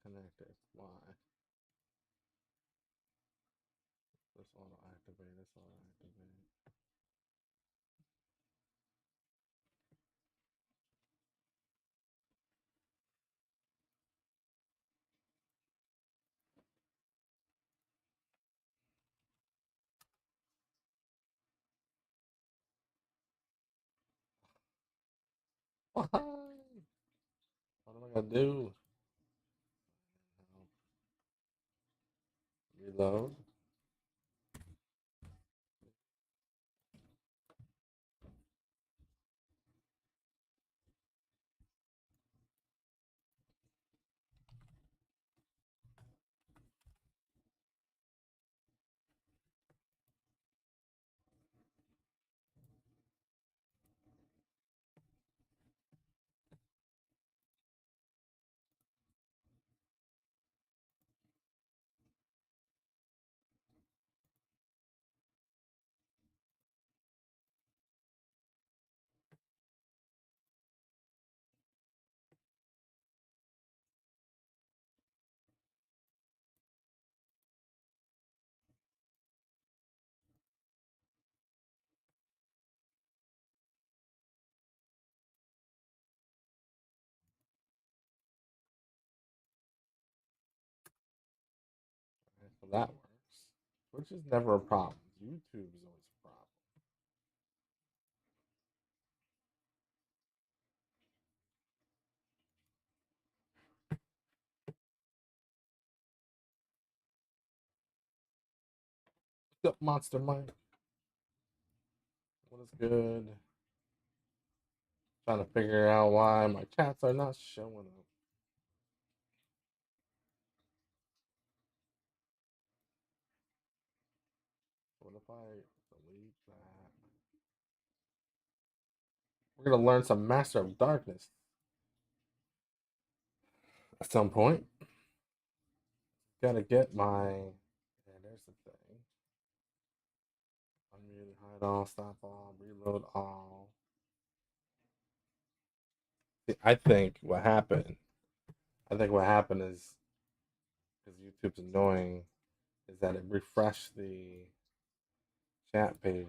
connected. Why? This auto activate. This auto activate. Why? What am I gonna do? Reload. Okay, so that works. Which is never a problem. YouTube is always a problem. What's up, Monster Mike? What is good? Trying to figure out why my chats are not showing up. What if I delete that? We're gonna learn some Master of Darkness at some point. Gotta get my. Yeah, there's the thing. Unmute, hide all, stop all, reload all. See, I think what happened. I think what happened is because YouTube's annoying, is that it refreshed the chat pages.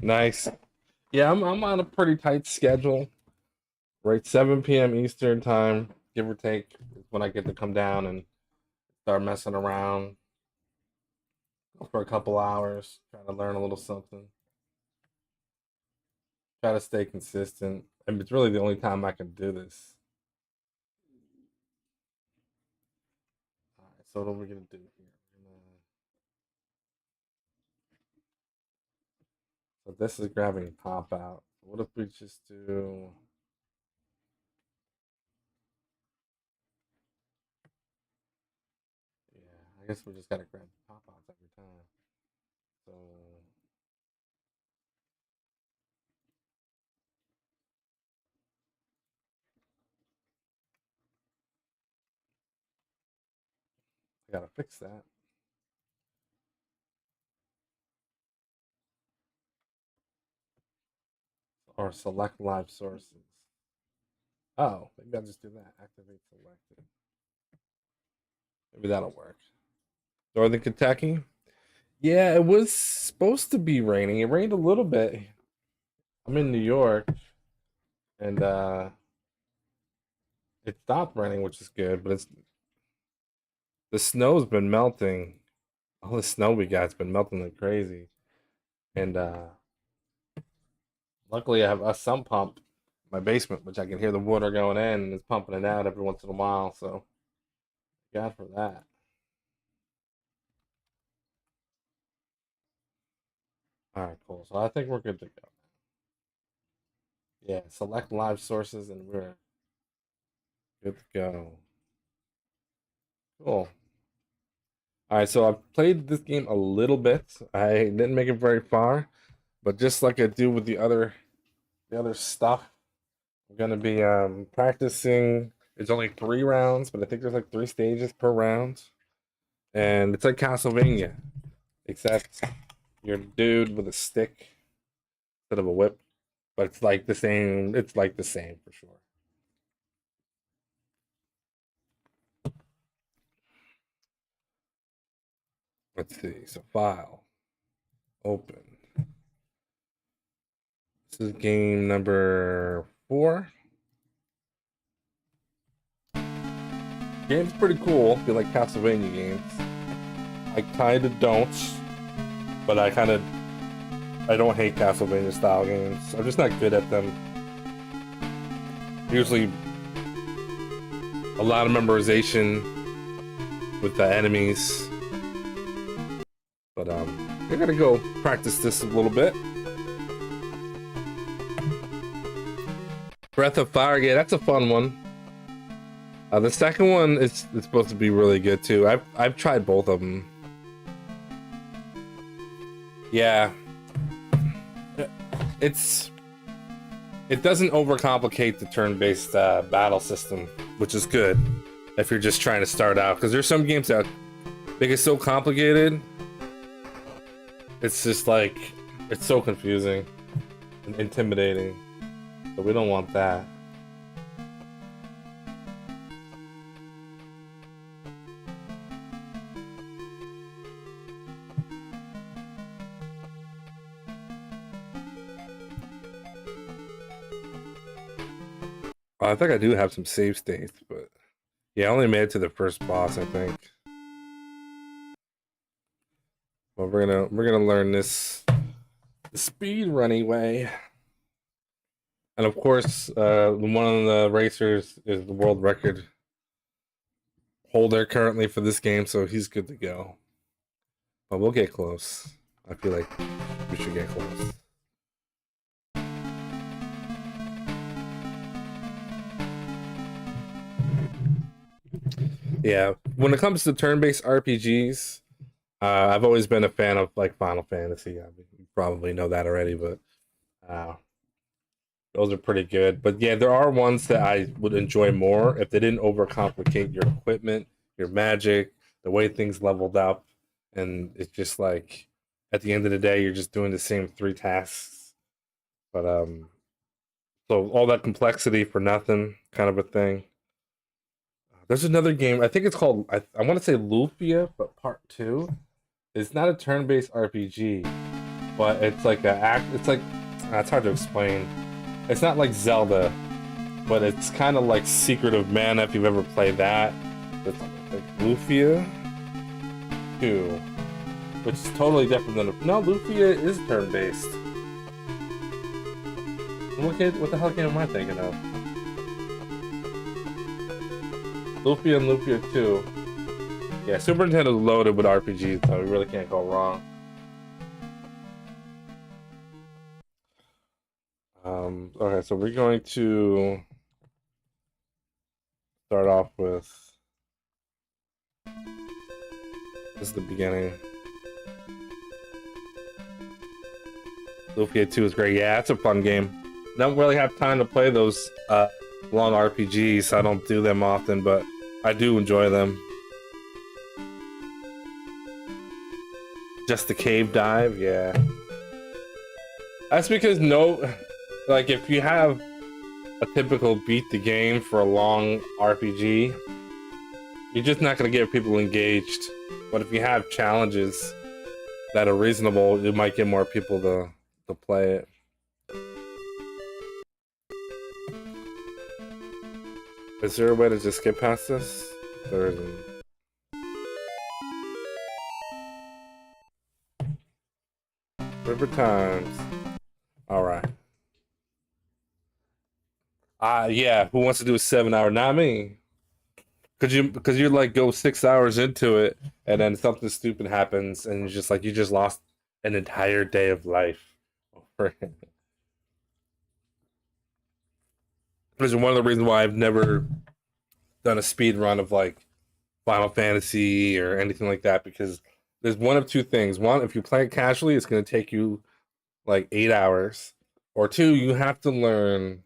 Nice. Yeah, I'm on a pretty tight schedule. Right, 7 p.m. Eastern time, give or take, is when I get to come down and start messing around for a couple hours, try to learn a little something, try to stay consistent. And it's really the only time I can do this. All right, so what are we gonna do here? So this is grabbing pop out. What if we just do? Yeah, I guess we just gotta grab pop outs every time. So I gotta fix that. Or select live sources. Oh, maybe I'll just do that. Activate selected. Maybe that'll work. Northern Kentucky. Yeah, it was supposed to be raining. It rained a little bit. I'm in New York, and it stopped raining, which is good. But it's the snow's been melting. All the snow we got's been melting like crazy. And luckily, I have a sump pump in my basement, which I can hear the water going in, and it's pumping it out every once in a while. So, God for that. All right, cool. So I think we're good to go. Yeah, select live sources, and we're good to go. Cool. All right, so I've played this game a little bit. I didn't make it very far, but just like I do with the other stuff, I'm gonna be practicing. It's only 3 rounds, but I think there's like 3 stages per round, and it's like Castlevania, except you're a dude with a stick instead of a whip. but it's like the same. It's like the same for sure. Let's see. So file, open. This is game number 4. Game's pretty cool. If you like Castlevania games, I kind of don't, but I don't hate Castlevania style games. I'm just not good at them. Usually, a lot of memorization with the enemies. But I gotta go practice this a little bit. Breath of Fire, yeah, that's a fun one. The second one is supposed to be really good too. I've tried both of them. Yeah, it doesn't overcomplicate the turn-based battle system, which is good if you're just trying to start out. Because there's some games that make it so complicated. It's just like it's so confusing and intimidating. But we don't want that. I think I do have some save states, but yeah, I only made it to the first boss, I think. Well, we're gonna learn this the speed running way, and of course, one of the racers is the world record holder currently for this game, so he's good to go. But we'll get close. I feel like we should get close. Yeah, when it comes to turn-based RPGs, I've always been a fan of like Final Fantasy. I mean, you probably know that already, but those are pretty good. But yeah, there are ones that I would enjoy more if they didn't overcomplicate your equipment, your magic, the way things leveled up, and it's just like at the end of the day, you're just doing the same 3 tasks. But so all that complexity for nothing, kind of a thing. There's another game. I think it's called. I want to say Lufia, but Part 2. It's not a turn-based RPG, but it's like a act. It's like it's hard to explain. It's not like Zelda, but it's kind of like Secret of Mana if you've ever played that. It's like Lufia 2, which is totally different than no. Lufia is turn-based. What the hell game am I thinking of? Lufia and Lufia 2. Yeah, Super Nintendo is loaded with RPGs, so we really can't go wrong. Okay, so we're going to start off with this is the beginning. Lufia 2 is great. Yeah, it's a fun game. Don't really have time to play those long RPGs. I don't do them often, but I do enjoy them. Just the cave dive, yeah. That's because like if you have a typical beat the game for a long RPG, you're just not gonna get people engaged. But if you have challenges that are reasonable, you might get more people to play it. Is there a way to just skip past this? There isn't. River Times. Alright. Yeah, who wants to do a 7-hour? Not me. Because you like go 6 hours into it and then something stupid happens and you're just like you just lost an entire day of life. This is one of the reasons why I've never done a speed run of like Final Fantasy or anything like that, because there's one of two things. One, if you play it casually, it's going to take you like 8 hours. Or two, you have to learn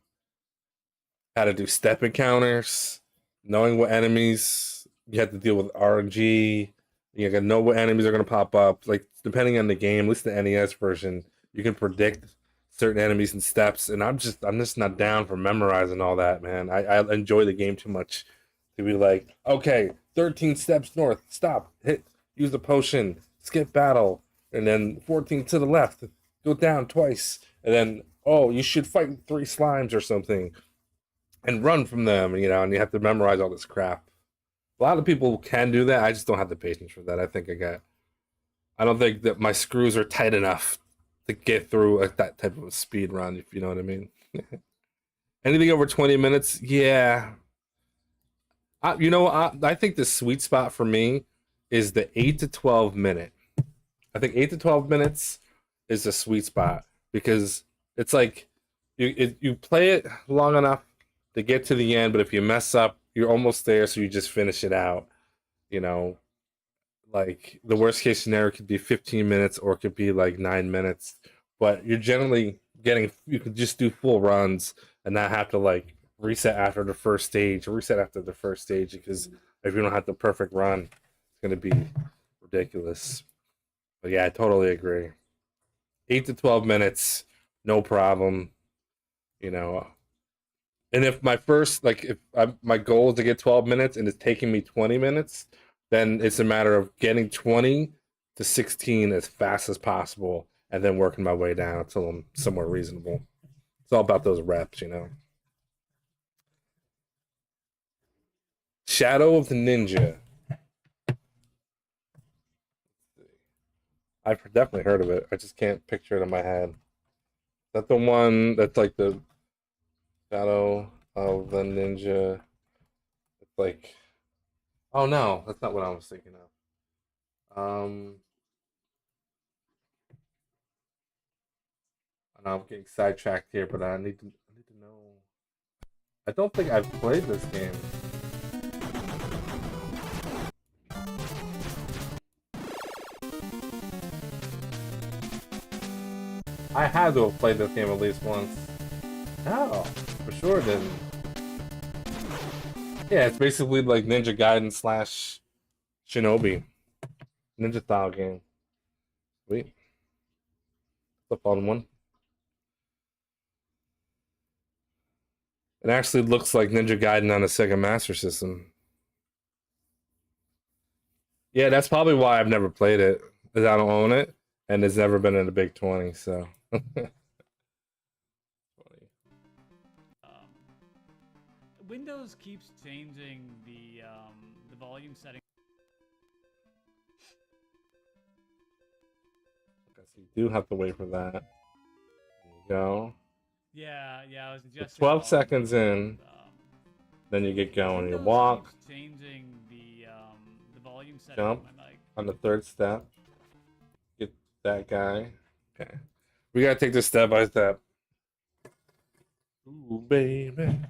how to do step encounters, knowing what enemies you have to deal with RNG. You gotta know what enemies are going to pop up. Like, depending on the game, at least the NES version, you can predict certain enemies and steps, and I'm just not down for memorizing all that, man. I enjoy the game too much to be like, okay, 13 steps north, stop, hit, use the potion, skip battle, and then 14 to the left, go down twice, and then oh, you should fight 3 slimes or something, and run from them, you know, and you have to memorize all this crap. A lot of people can do that. I just don't have the patience for that. I don't think that my screws are tight enough to get through that type of a speed run, if you know what I mean. Anything over 20 minutes, yeah. I think the sweet spot for me is the 8 to 12 minute. I think 8 to 12 minutes is the sweet spot because it's like you play it long enough to get to the end, but if you mess up, you're almost there, so you just finish it out. You know, like the worst case scenario could be 15 minutes or it could be like 9 minutes, but you're generally you can just do full runs and not have to like reset after the first stage or reset after the first stage because if you don't have the perfect run, it's going to be ridiculous. But yeah, I totally agree. 8 to 12 minutes, no problem. You know, and if my first, like, my goal is to get 12 minutes and it's taking me 20 minutes, then it's a matter of getting 20 to 16 as fast as possible and then working my way down until I'm somewhere reasonable. It's all about those reps, you know. Shadow of the Ninja. I've definitely heard of it. I just can't picture it in my head. Is that the one that's like the Shadow of the Ninja? It's like, oh no, that's not what I was thinking of. I know I'm getting sidetracked here, but I need to know. I don't think I've played this game. I had to have played this game at least once. No, for sure didn't. Yeah, it's basically like Ninja Gaiden slash Shinobi. Ninja style game. Sweet. It's a fun one. It actually looks like Ninja Gaiden on a Sega Master System. Yeah, that's probably why I've never played it, because I don't own it, and it's never been in the Big 20, so. Windows keeps changing the volume setting. I guess you do have to wait for that. There you go. Yeah, I was just 12 seconds in, then you get going. You walk, changing the volume setting jump on my mic. on the third step, get that guy. Okay, we gotta take this step by step. Ooh, baby.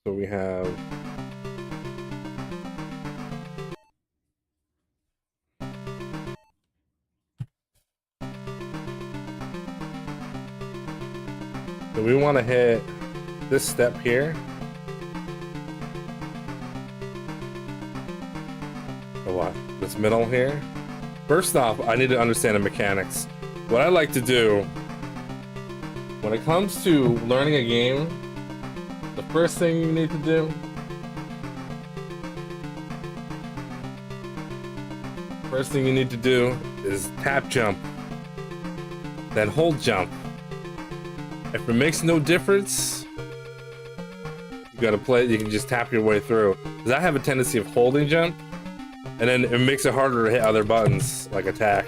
So we have so we want to hit this step here. So what? This middle here. First off, I need to understand the mechanics. What I like to do when it comes to learning a game, the first thing you need to do is tap jump, then hold jump. If it makes no difference, you gotta play. You can just tap your way through. Because I have a tendency of holding jump, and then it makes it harder to hit other buttons like attack.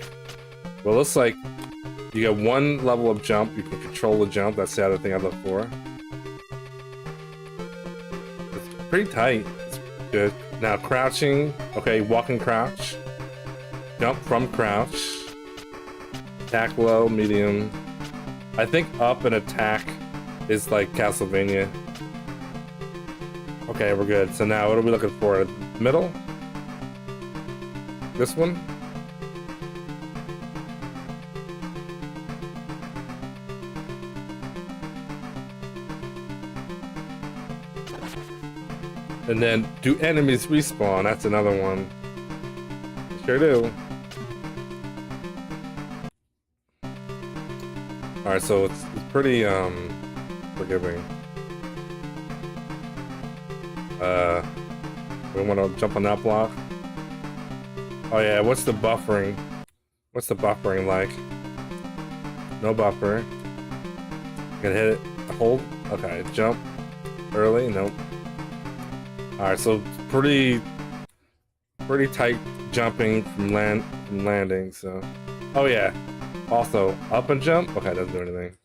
Well, it looks like you get one level of jump. You can control the jump. That's the other thing I look for. It's pretty tight. It's good. Now crouching. Okay, walk and crouch. Jump from crouch. Attack low, medium. I think up and attack is like Castlevania. Okay, we're good. So now what are we looking for? Middle? This one? And then, do enemies respawn? That's another one. Sure do. Alright, so it's pretty, forgiving. We want to jump on that block. Oh yeah, what's the buffering? What's the buffering like? No buffer. Gonna hit it. Hold. Okay, jump. Early. Nope. Alright, so pretty tight jumping from landing. So, oh yeah. Also, up and jump. Okay, doesn't do anything.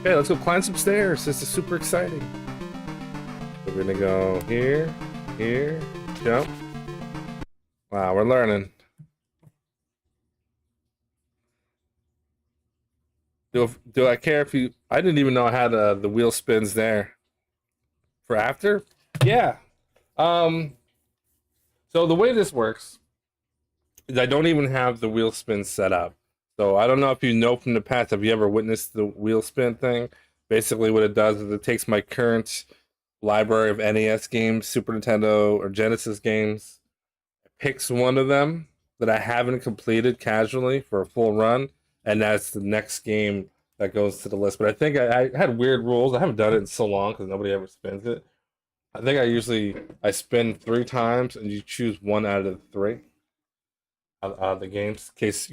Okay, let's go climb some stairs. This is super exciting. So we're gonna go here, jump. Wow, we're learning. Do I care if you? I didn't even know I had the wheel spins there. For after? Yeah. So the way this works is I don't even have the wheel spin set up. So I don't know if you know from the past. Have you ever witnessed the wheel spin thing? Basically, what it does is it takes my current library of NES games, Super Nintendo, or Genesis games, picks one of them that I haven't completed casually for a full run, and that's the next game that goes to the list. But I think I had weird rules. I haven't done it in so long because nobody ever spins it. I think I spin 3 times, and you choose one out of the 3 out of the games. In case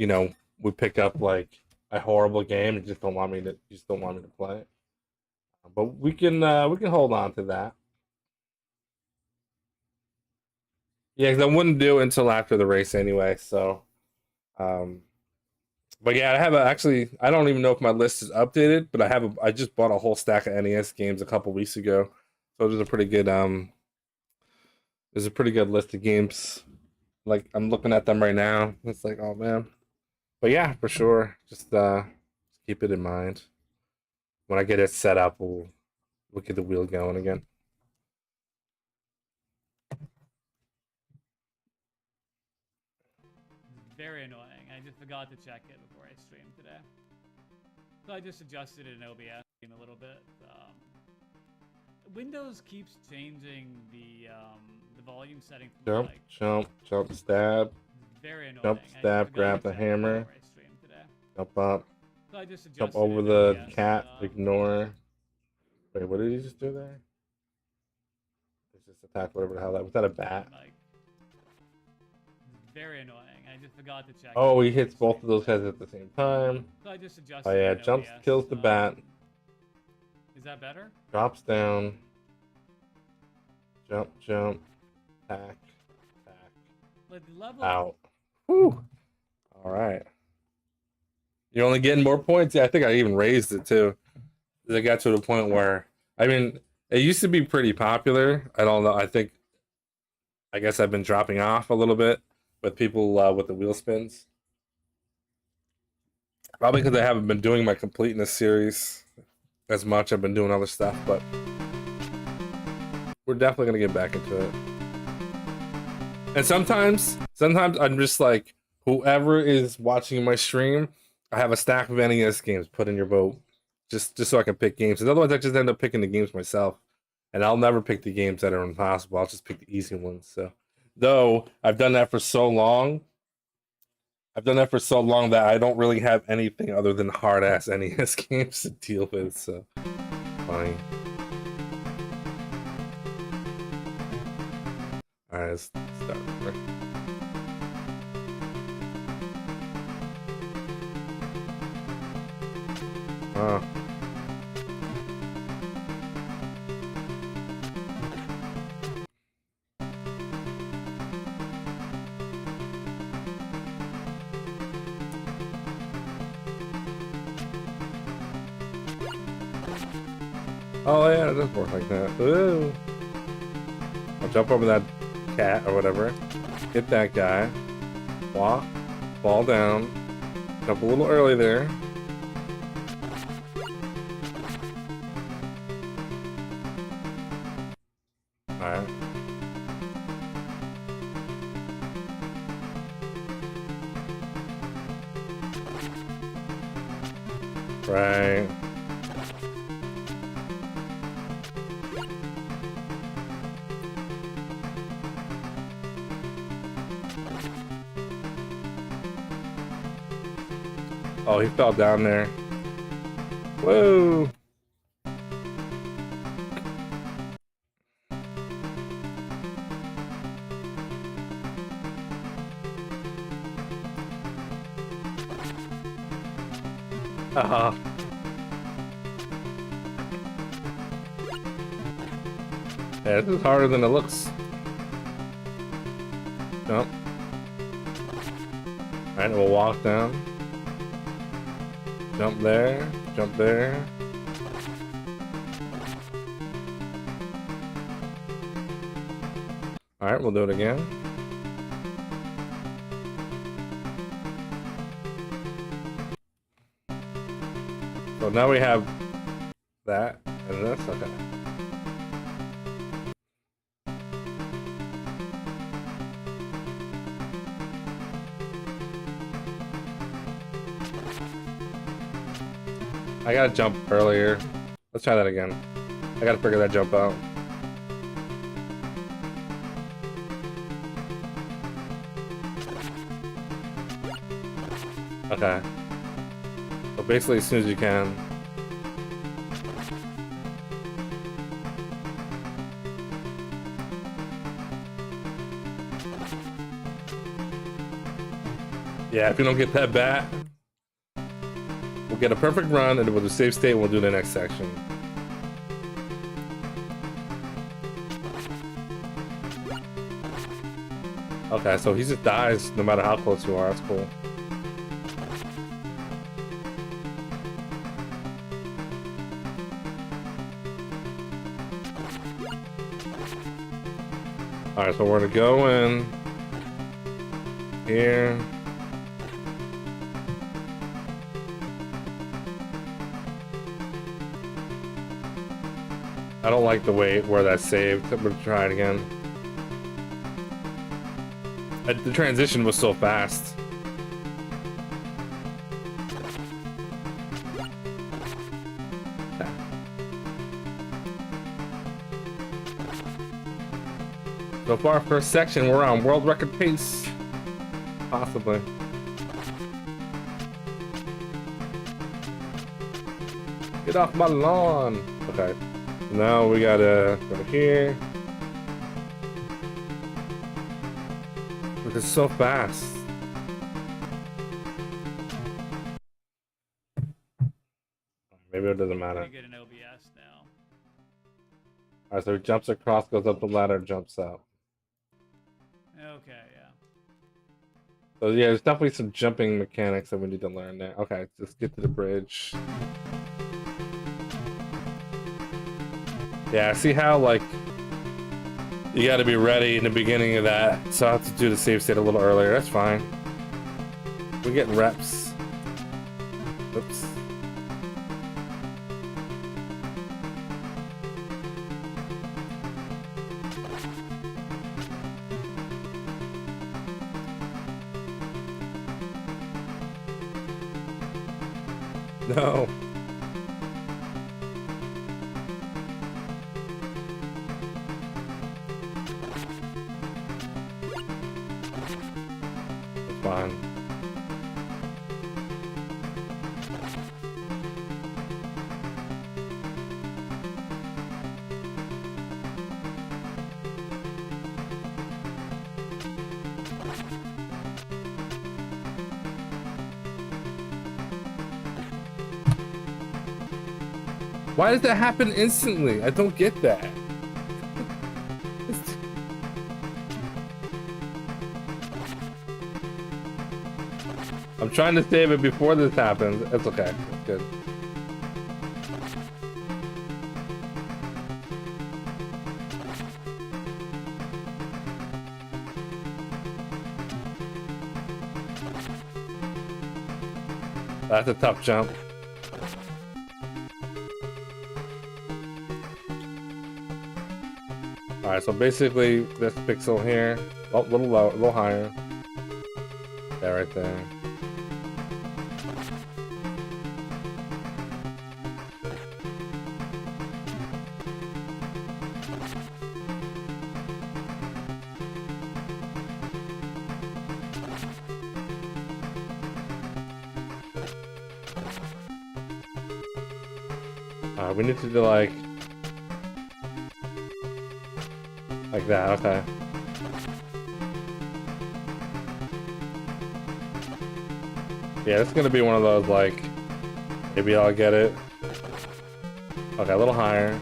we pick up like a horrible game and you just don't want me to play it. But we can hold on to that. Yeah, because I wouldn't do it until after the race anyway. So, but yeah, I don't even know if my list is updated, but I just bought a whole stack of NES games a couple weeks ago, so there's a pretty good list of games. Like I'm looking at them right now. It's like, oh man. But yeah, for sure. Just keep it in mind. When I get it set up, we'll get the wheel going again. Very annoying. I just forgot to check it before I streamed today. So I just adjusted it in OBS a little bit. Windows keeps changing the volume setting. Jump, jump, stab. Very annoying. Jump, stab, grab the hammer. Jump up. So I just jump over the cat, ignore. Wait, what did he just do there? It's just attack whatever the hell that was. That a bat? Very annoying. I just forgot to check. Oh, he hits both of those heads at the same time. So I just adjusted. Oh yeah, jumps, kills the bat. Is that better? Drops down. Jump, attack. Like level out. Whew. All right. You're only getting more points. Yeah, I think I even raised it too. It got to the point where, I mean, it used to be pretty popular. I don't know. I guess I've been dropping off a little bit with people with the wheel spins. Probably because I haven't been doing my completeness series as much. I've been doing other stuff, but we're definitely gonna get back into it. And sometimes I'm just like, whoever is watching my stream, I have a stack of NES games put in your boat, just so I can pick games. Because otherwise, I just end up picking the games myself, and I'll never pick the games that are impossible. I'll just pick the easy ones. So, though I've done that for so long, that I don't really have anything other than hard ass NES games to deal with. So, fine. All right, let's start over. Oh. Oh yeah, it does work like that. Ooh. I'll jump over that cat or whatever. Hit that guy. Walk. Fall down. Jump a little early there. Alright. Right. Oh, he fell down there. Whoa! Uh-huh. Yeah, this is harder than it looks. Jump. Alright, we'll walk down. Jump there. Jump there. Alright, we'll do it again. So now we have that and this. Okay. I gotta jump earlier. Let's try that again. I gotta figure that jump out. Okay. So basically as soon as you can. Yeah, if you don't get that bat, we'll get a perfect run and we'll do save state and we'll do the next section. Okay, so he just dies no matter how close you are. That's cool. Alright, so we're gonna go in here. I don't like the way where that's saved. I'm gonna try it again. The transition was so fast. So far, first section, we're on world record pace. Possibly. Get off my lawn. Okay. Now we gotta go here. This is so fast. Maybe it doesn't matter. Get an OBS now. Alright, so he jumps across, goes up the ladder, jumps out. Okay, yeah. So yeah, there's definitely some jumping mechanics that we need to learn there. Okay, just get to the bridge. Yeah, see how like you gotta be ready in the beginning of that. So I have to do the save state a little earlier. That's fine. We're getting reps. Oops. No. It's fine. Why does that happen instantly? I don't get that. I'm trying to save it before this happens. It's okay. It's good. That's a tough jump. Alright, so basically this pixel here, oh, a little low, a little higher. There, right there. We need to do like that. Okay. Yeah, it's gonna be one of those like maybe I'll get it. Okay, a little higher.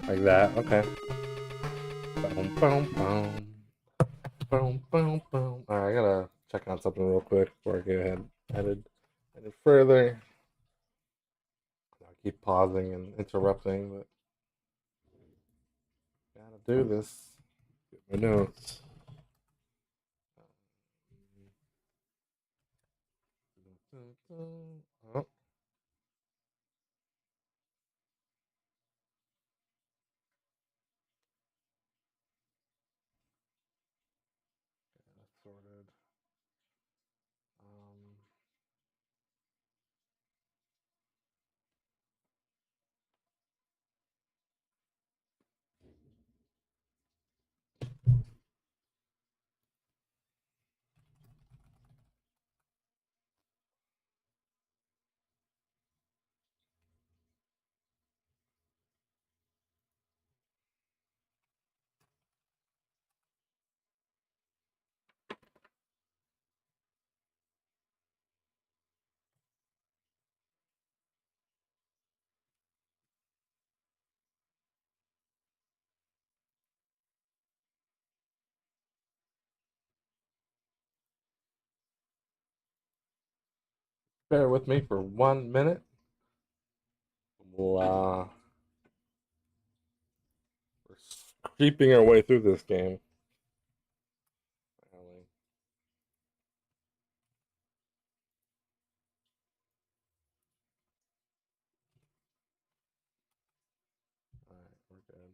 Like that. Okay. Boom, boom, boom. Boom, boom, boom. Alright, I gotta check on something real quick before I get headed further. I keep pausing and interrupting, but gotta do this. Get my notes. Oh. That's sorted. Bear with me for 1 minute. We'll, we're creeping our way through this game. Alright, we're good.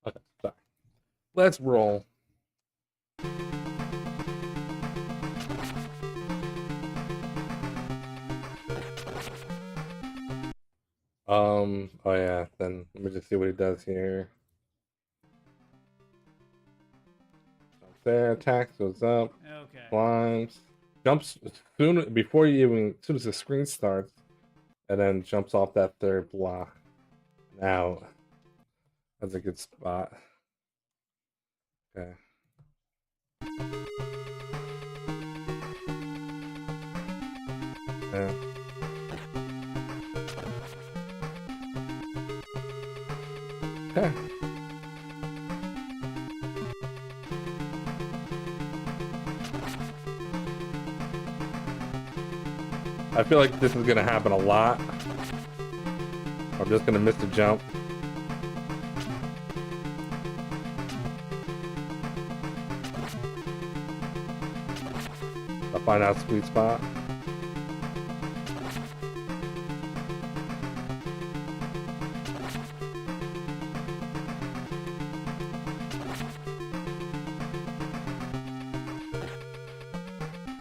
Okay, sorry. Let's roll. Oh yeah, then let me just see what he does here. Jumps there, attacks, goes up, Okay. climbs, jumps soon before you even, as soon as the screen starts, and then jumps off that third block. Now, that's a good spot. Okay. Yeah. Okay. I feel like this is gonna happen a lot. I'm just gonna miss the jump. I'll find out sweet spot.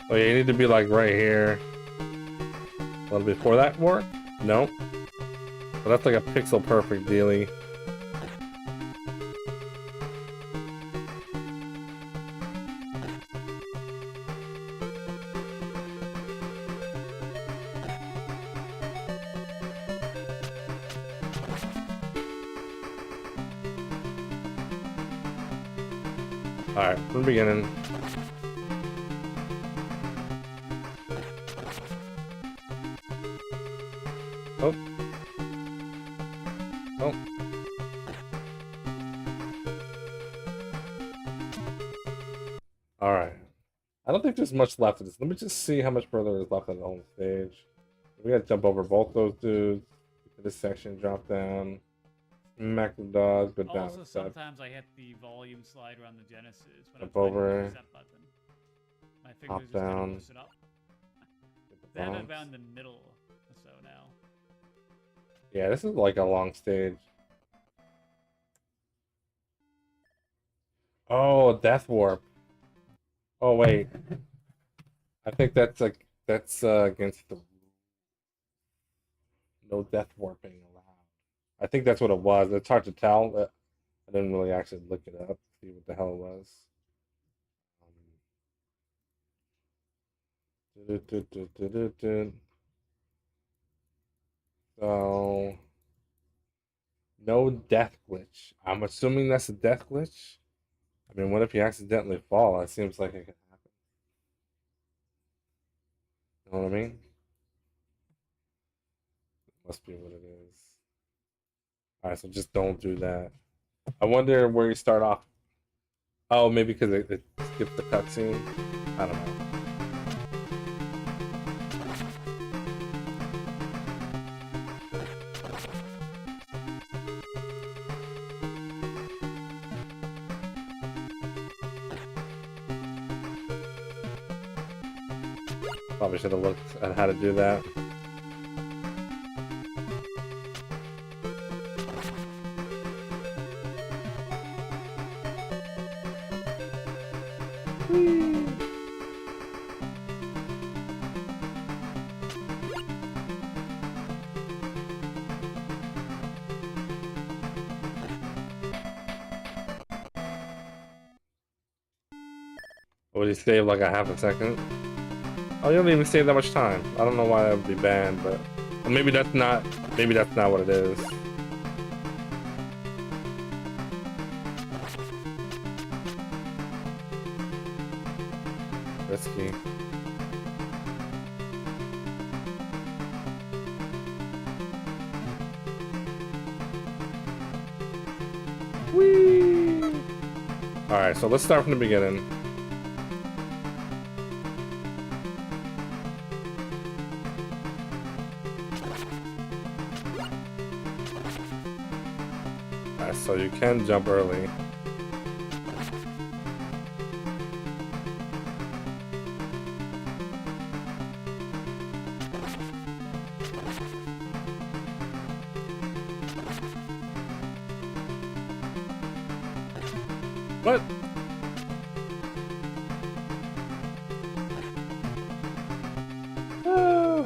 Oh, yeah, you need to be like right here. A little before that work? Nope. But that's like a pixel perfect dealie. Alright, from the beginning. Oh. Oh. Alright. I don't think there's much left of this. Let me just see how much further is left on the home stage. We gotta jump over both those dudes. Get to this section, drop down. Smack the dogs, but down. Also, sometimes I hit the volume slider on the Genesis when Jump I'm trying to over. use the Z button. My fingers just down. kind of push it up. They have it around the middle, so now. Yeah, this is like a long stage. Oh, Death Warp. Oh wait, I think that's like against the no death warping allowed. I think that's what it was. It's hard to tell. I didn't really actually look it up to see what the hell it was. So no death glitch. I'm assuming that's a death glitch. I mean, what if you accidentally fall? It seems like it could happen. You know what I mean? Must be what it is. All right, so just don't do that. I wonder where you start off. Oh, maybe because it skips the cutscene. I don't know. Probably should have looked at how to do that. Would you save like a half a second? Oh, you don't even save that much time. I don't know why that would be banned, but well, maybe that's not what it is. Risky. Whee! All right, so let's start from the beginning. All right, so you can jump early. What? Ah.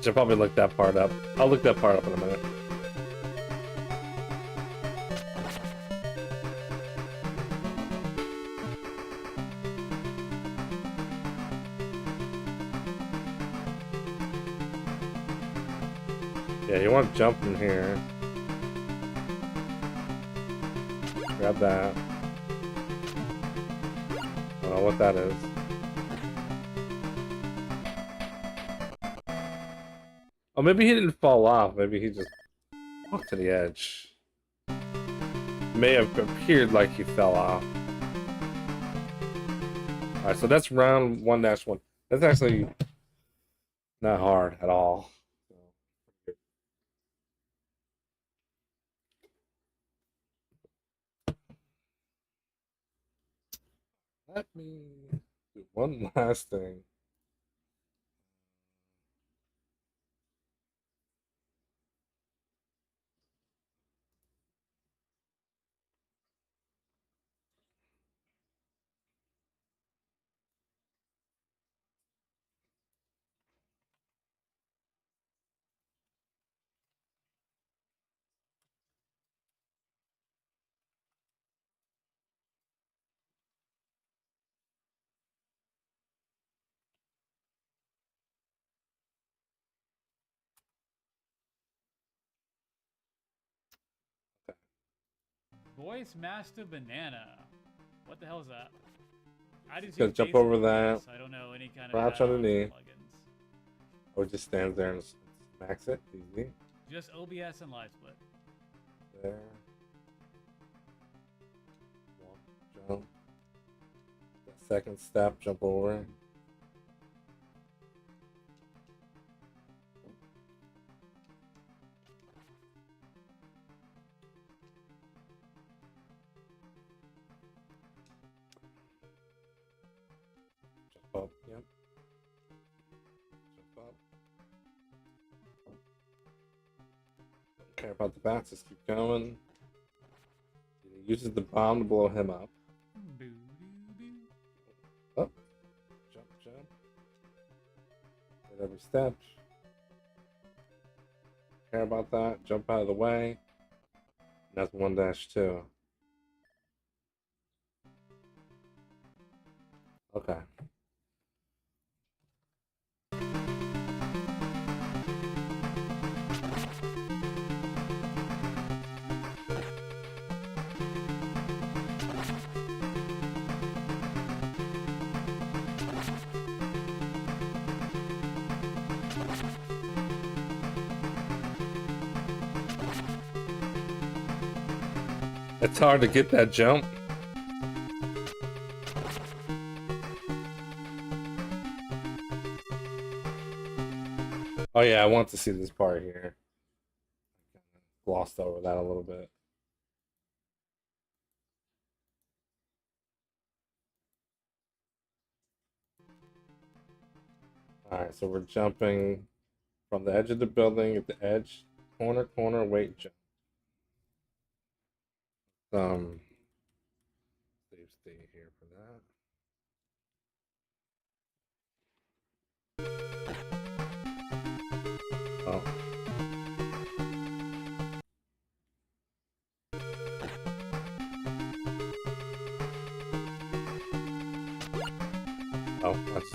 Should probably look that part up. I'll look that part up in a minute. Yeah, you want to jump from here. Grab that. I don't know what that is. Oh, maybe he didn't fall off. Maybe he just walked to the edge. May have appeared like he fell off. Alright, so that's round 1-1. That's actually not hard at all. Let me do one last thing. Voice Master Banana. What the hell is that? I just Gonna use jump basic over that. OBS. I don't know any kind of Crouch add-ons or underneath. plugins. Or just stands there and smacks it. Easy. Just OBS and live split. There. Walk, jump. The second step, jump over. care about the bats. Just keep going. He uses the bomb to blow him up. Up. Jump, jump. At every step. Care about that. Jump out of the way. And that's 1-2. Okay. It's hard to get that jump. Oh yeah, I want to see this part here. I kind of glossed over that a little bit. Alright, so we're jumping from the edge of the building at the edge. Corner, corner, wait, jump. Stay here for that. Oh. Oh, that's...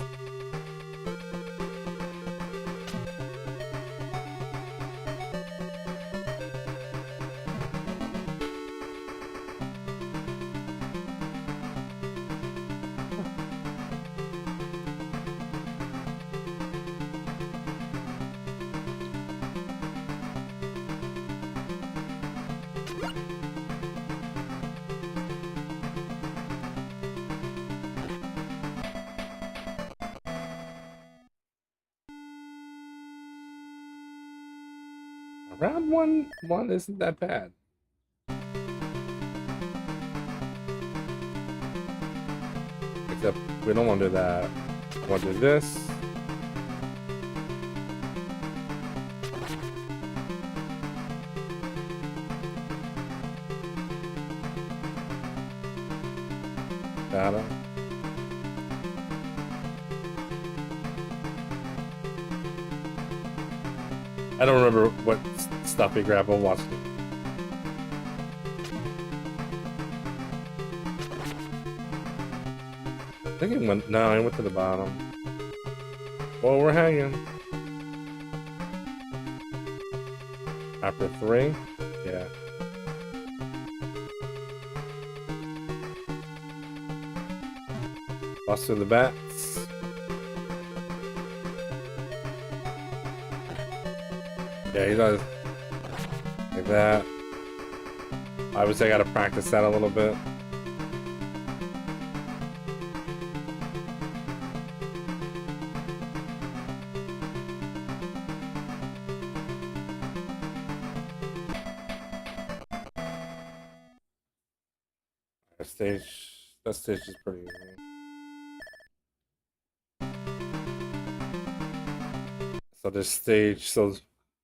Round one isn't that bad. Except we don't want to do that. We want to do this. Got it. I don't remember what stuff we grabbed while watching it. I think it went. No, it went to the bottom. Well, we're hanging. After 3? Yeah. Bust through the bats. Yeah, he does. Like that. I would say I gotta practice that a little bit. That stage is pretty easy. So there's stage, so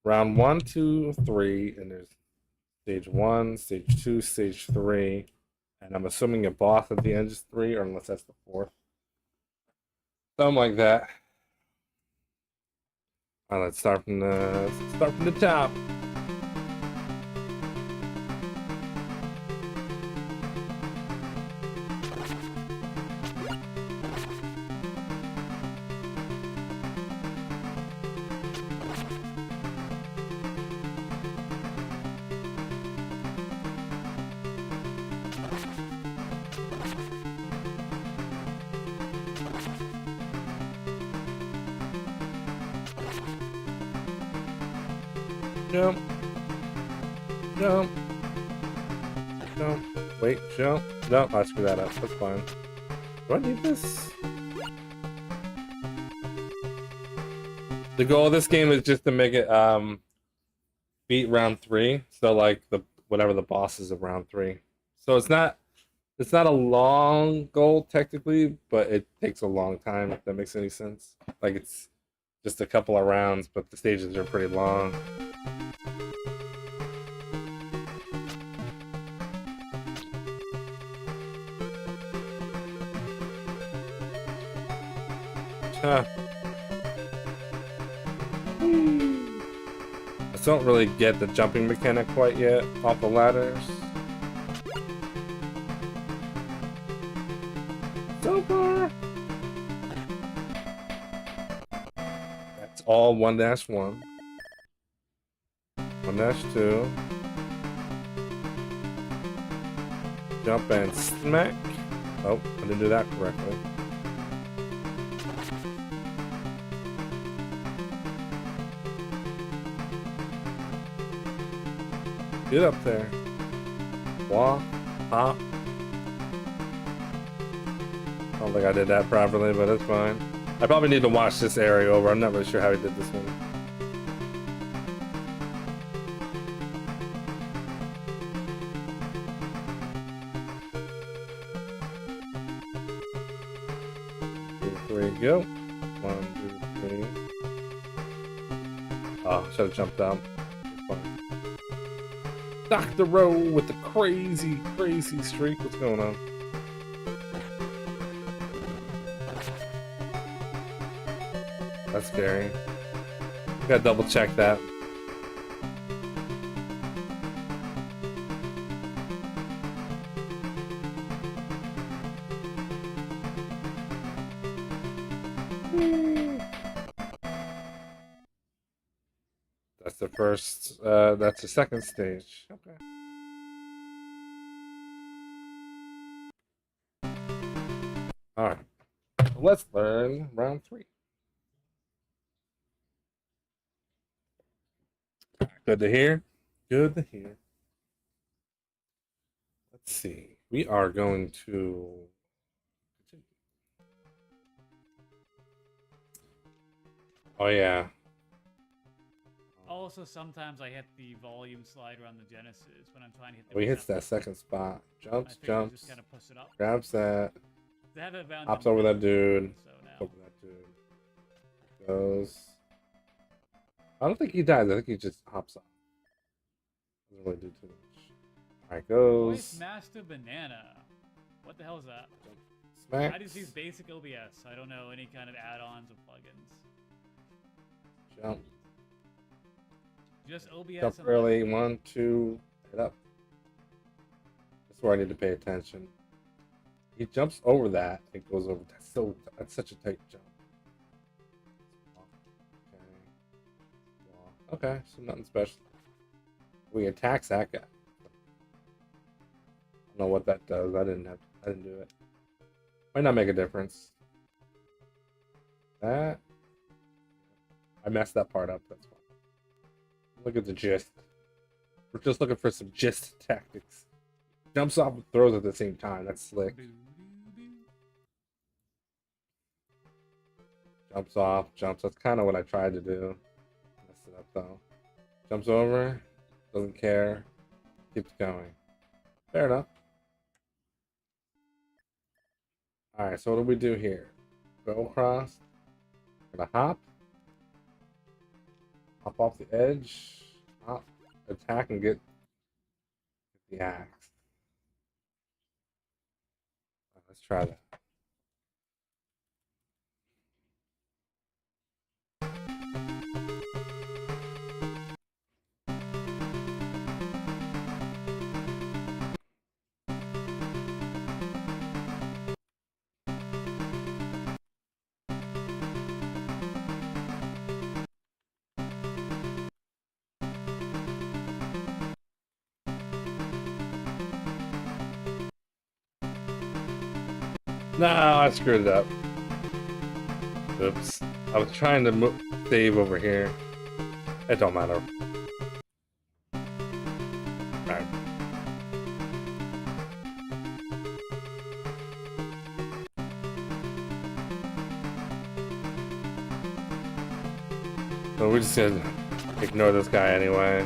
round 1, 2, 3, and there's stage 1, stage 2, stage 3, and I'm assuming a boss at the end is 3, or unless that's the 4th. Something like that. Alright, let's start from the top. Jump. Jump. Jump. Wait, jump. No, I screwed that up. That's fine. Do I need this? The goal of this game is just to make it beat round 3. So like whatever the boss is of round 3. So it's not a long goal technically, but it takes a long time, if that makes any sense. Like it's just a couple of rounds, but the stages are pretty long. Huh. I still don't really get the jumping mechanic quite yet off the ladders. So far, that's all 1-1. 1-2. Jump and smack. Oh, I didn't do that correctly. Get up there. Walk, hop. I don't think I did that properly, but it's fine. I probably need to watch this area over. I'm not really sure how he did this one. There you go. 1, 2, 3. Oh, should have jumped out. Dr. Rowe with the crazy streak. What's going on? That's scary. Gotta double check that. That's the first, that's the second stage. Okay. Alright. Let's learn round 3. Good to hear. Good to hear. Let's see. We are going to... Oh, yeah. Also, sometimes I hit the volume slider on the Genesis when I'm trying to hit the... Oh, he hits that second spot. Jumps, jumps. Just kind of push it up. Grabs that. Hops Over over that dude. So now. Over that dude. Goes. I don't think he dies. I think he just hops off. Doesn't really do too much. Alright, goes. Voice Master Banana. What the hell is that? Smack. I just use basic OBS. I don't know any kind of add-ons or plugins. Jump. Just OBS. Jump early. 1, 2. Hit up. That's where I need to pay attention. He jumps over that. It goes over. That's such a tight jump. Okay, so nothing special. We attacks that guy. I don't know what that does. I didn't do it. Might not make a difference. That I messed that part up. That's fine. Look at the gist. We're just looking for some gist tactics. Jumps off and throws at the same time. That's slick. Jumps off, jumps. That's kind of what I tried to do. Messed it up though. Jumps over, doesn't care, keeps going. Fair enough. Alright, so what do we do here? Go across. Gonna hop. Hop off the edge. Hop. Attack and get the axe. Let's try that. No, I screwed it up. Oops. I was trying to save over here. It don't matter. Alright. So we're just gonna ignore this guy anyway.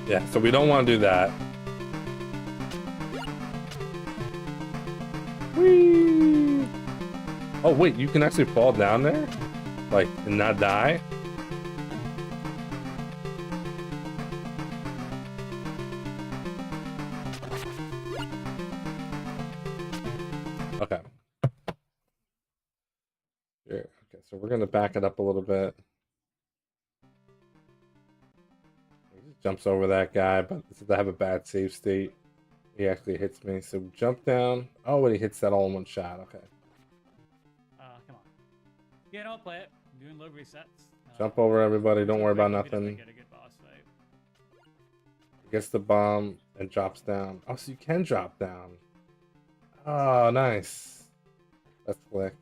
Yeah, so we don't want to do that. Whee! Oh wait, you can actually fall down there? Like, and not die? Okay. Here. Okay, so we're gonna back it up a little bit. He just jumps over that guy, but since I have a bad save state, he actually hits me. So jump down. Oh, and he hits that all in one shot. Okay. Come on. Yeah, no, I'll play it. I'm doing low resets. Jump over everybody. Don't worry about Maybe nothing. get a good boss fight. Gets the bomb and drops down. Oh, so you can drop down. Oh, nice. Let's flick.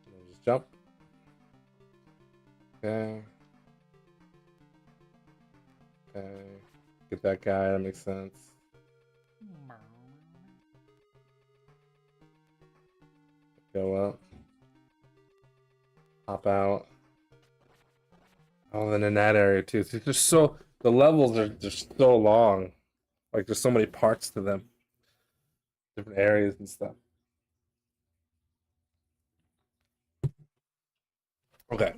And then just jump. Okay. Okay. Get that guy. That makes sense. Go up. Hop out. Oh, and in that area too. It's just so the levels are just so long. Like there's so many parts to them. Different areas and stuff. Okay.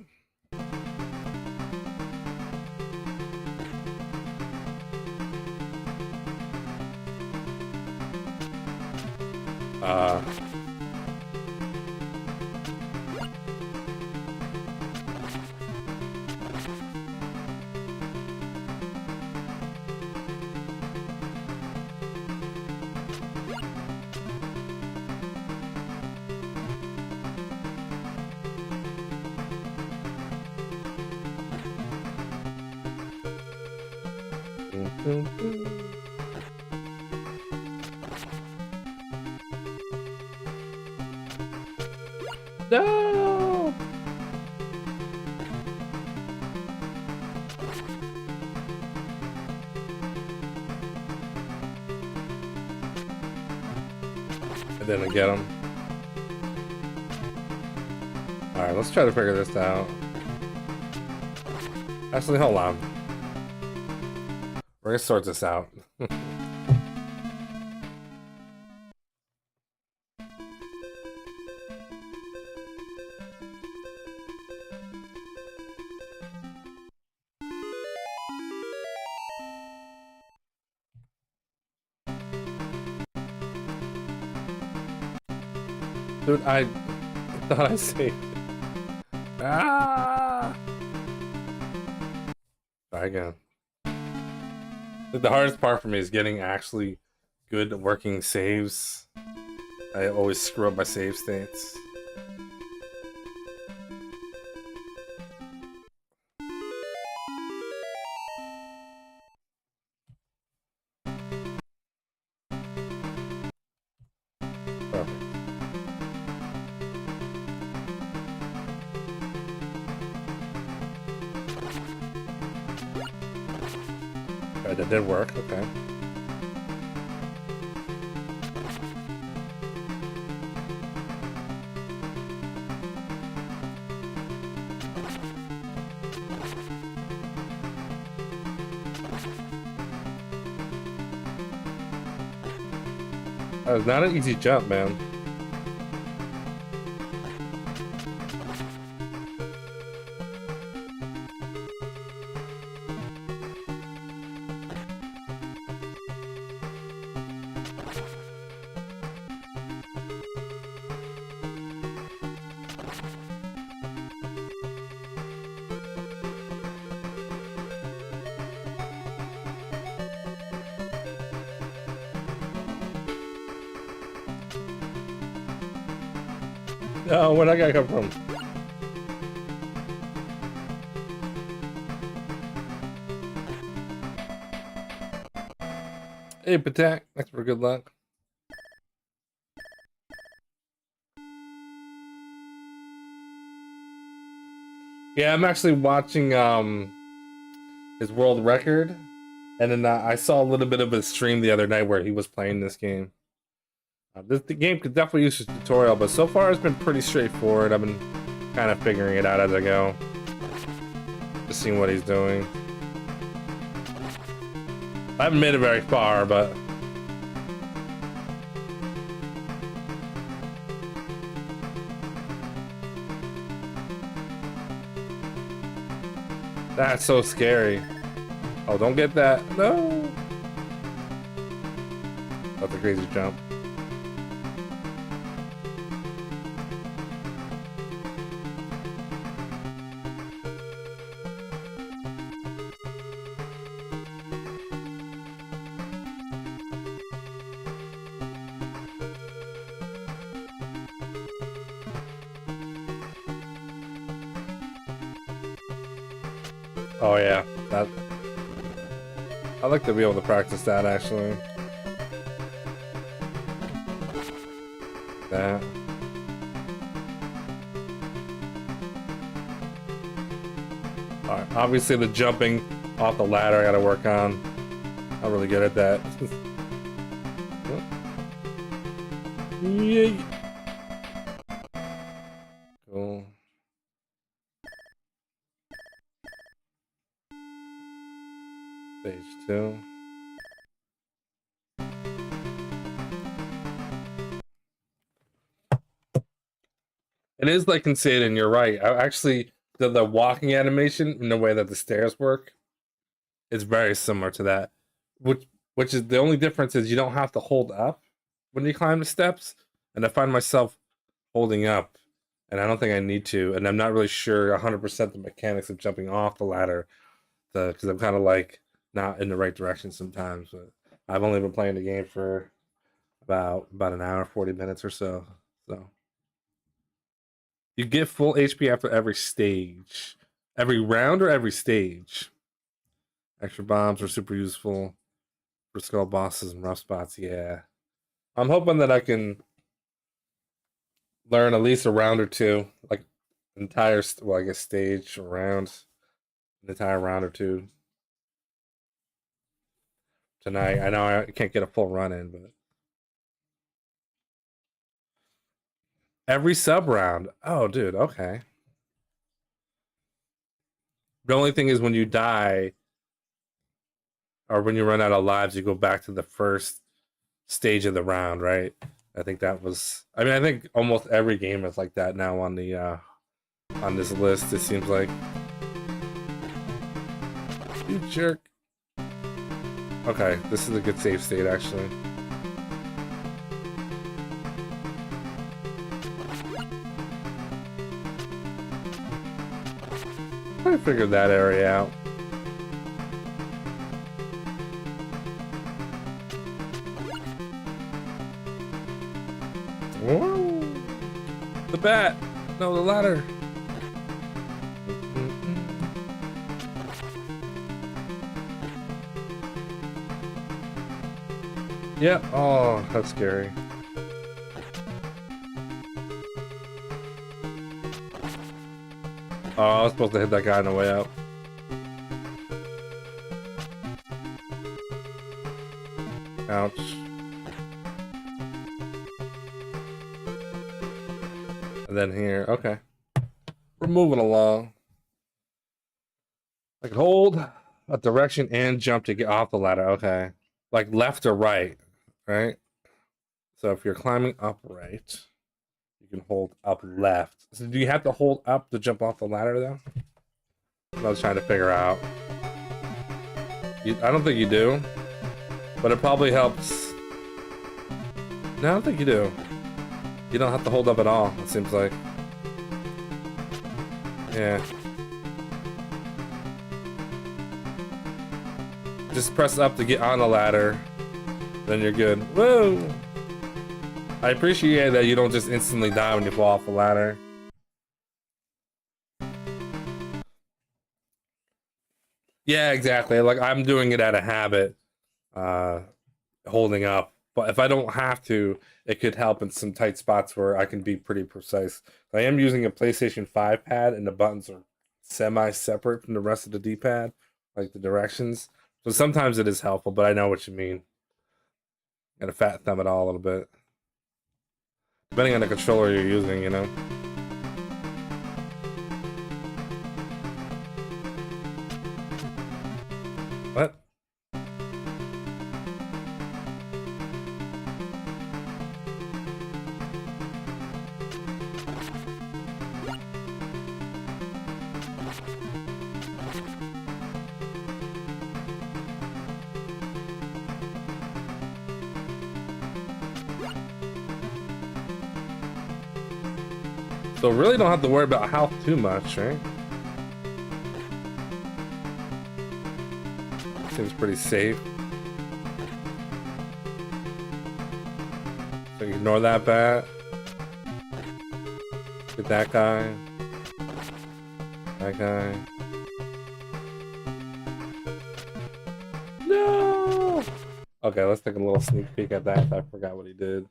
No! I didn't get him. Alright, let's try to figure this out. Actually, hold on. We're gonna sort this out. Dude, I thought I saved it. Ah! Try again. The hardest part for me is getting actually good working saves. I always screw up my save states. Perfect. Okay, that did work, okay. That was not an easy jump, man. Oh, where'd that guy come from? Hey, Patak. Thanks for good luck. Yeah, I'm actually watching his world record, and then I saw a little bit of his stream the other night where he was playing this game. The game could definitely use a tutorial, but so far it's been pretty straightforward. I've been kind of figuring it out as I go. Just seeing what he's doing. I haven't made it very far, but... That's so scary. Oh, don't get that. No. That's a crazy jump. Oh yeah, that. I'd like to be able to practice that actually. That. Alright, obviously the jumping off the ladder I gotta work on. I'm really good at that. Yay! Cool. Stage 2. It is like Conceit, and you're right. I actually the walking animation in the way that the stairs work is very similar to that. Which is the only difference is you don't have to hold up when you climb the steps. And I find myself holding up, and I don't think I need to. And I'm not really sure 100% the mechanics of jumping off the ladder, because I'm kind of like not in the right direction sometimes. But I've only been playing the game for about an hour, 40 minutes or so. So you get full HP after every stage, every round or every stage. Extra bombs are super useful for skull bosses and rough spots. Yeah, I'm hoping that I can learn at least a round or two, like entire, well, I guess stage or round, an entire round or two tonight. I know I can't get a full run in, but every sub round. Oh, dude, okay. The only thing is when you die or when you run out of lives, you go back to the first stage of the round, right? I think that was. I mean, I think almost every game is like that now on the on this list. It seems like. You jerk. Okay, this is a good save state actually. I figured that area out. Whoa. The bat! No, the ladder! Yeah, oh, that's scary. Oh, I was supposed to hit that guy on the way out. Ouch. And then here, okay. We're moving along. I can hold a direction and jump to get off the ladder, okay. Like left or right, right? So if you're climbing upright, you can hold up left. So do you have to hold up to jump off the ladder though? I was trying to figure out. I don't think you do, but it probably helps. No, I don't think you do. You don't have to hold up at all, it seems like. Yeah. Just press up to get on the ladder, then you're good. Whoa! I appreciate that you don't just instantly die when you fall off the ladder. Yeah, exactly. Like I'm doing it out of habit, holding up. But if I don't have to, it could help in some tight spots where I can be pretty precise. I am using a PlayStation 5 pad, and the buttons are semi-separate from the rest of the D-pad, like the directions. So sometimes it is helpful, but I know what you mean. Gotta fat thumb it all a little bit. Depending on the controller you're using, you know. What? So really don't have to worry about health too much, right? Seems pretty safe. So ignore that bat. Get that guy. That guy. No! Okay, let's take a little sneak peek at that. I forgot what he did.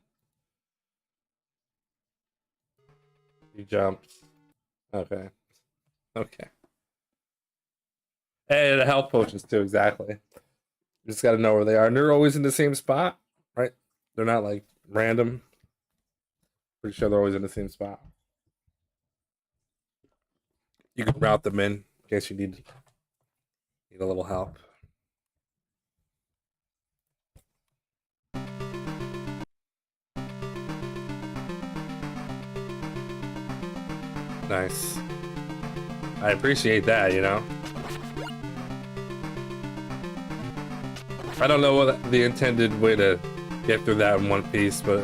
He jumps. Okay. Okay. And the health potions too, exactly. You just gotta know where they are. And they're always in the same spot, right? They're not like random. Pretty sure they're always in the same spot. You can route them in case you need a little help. Nice. I appreciate that, you know. I don't know what the intended way to get through that in one piece, but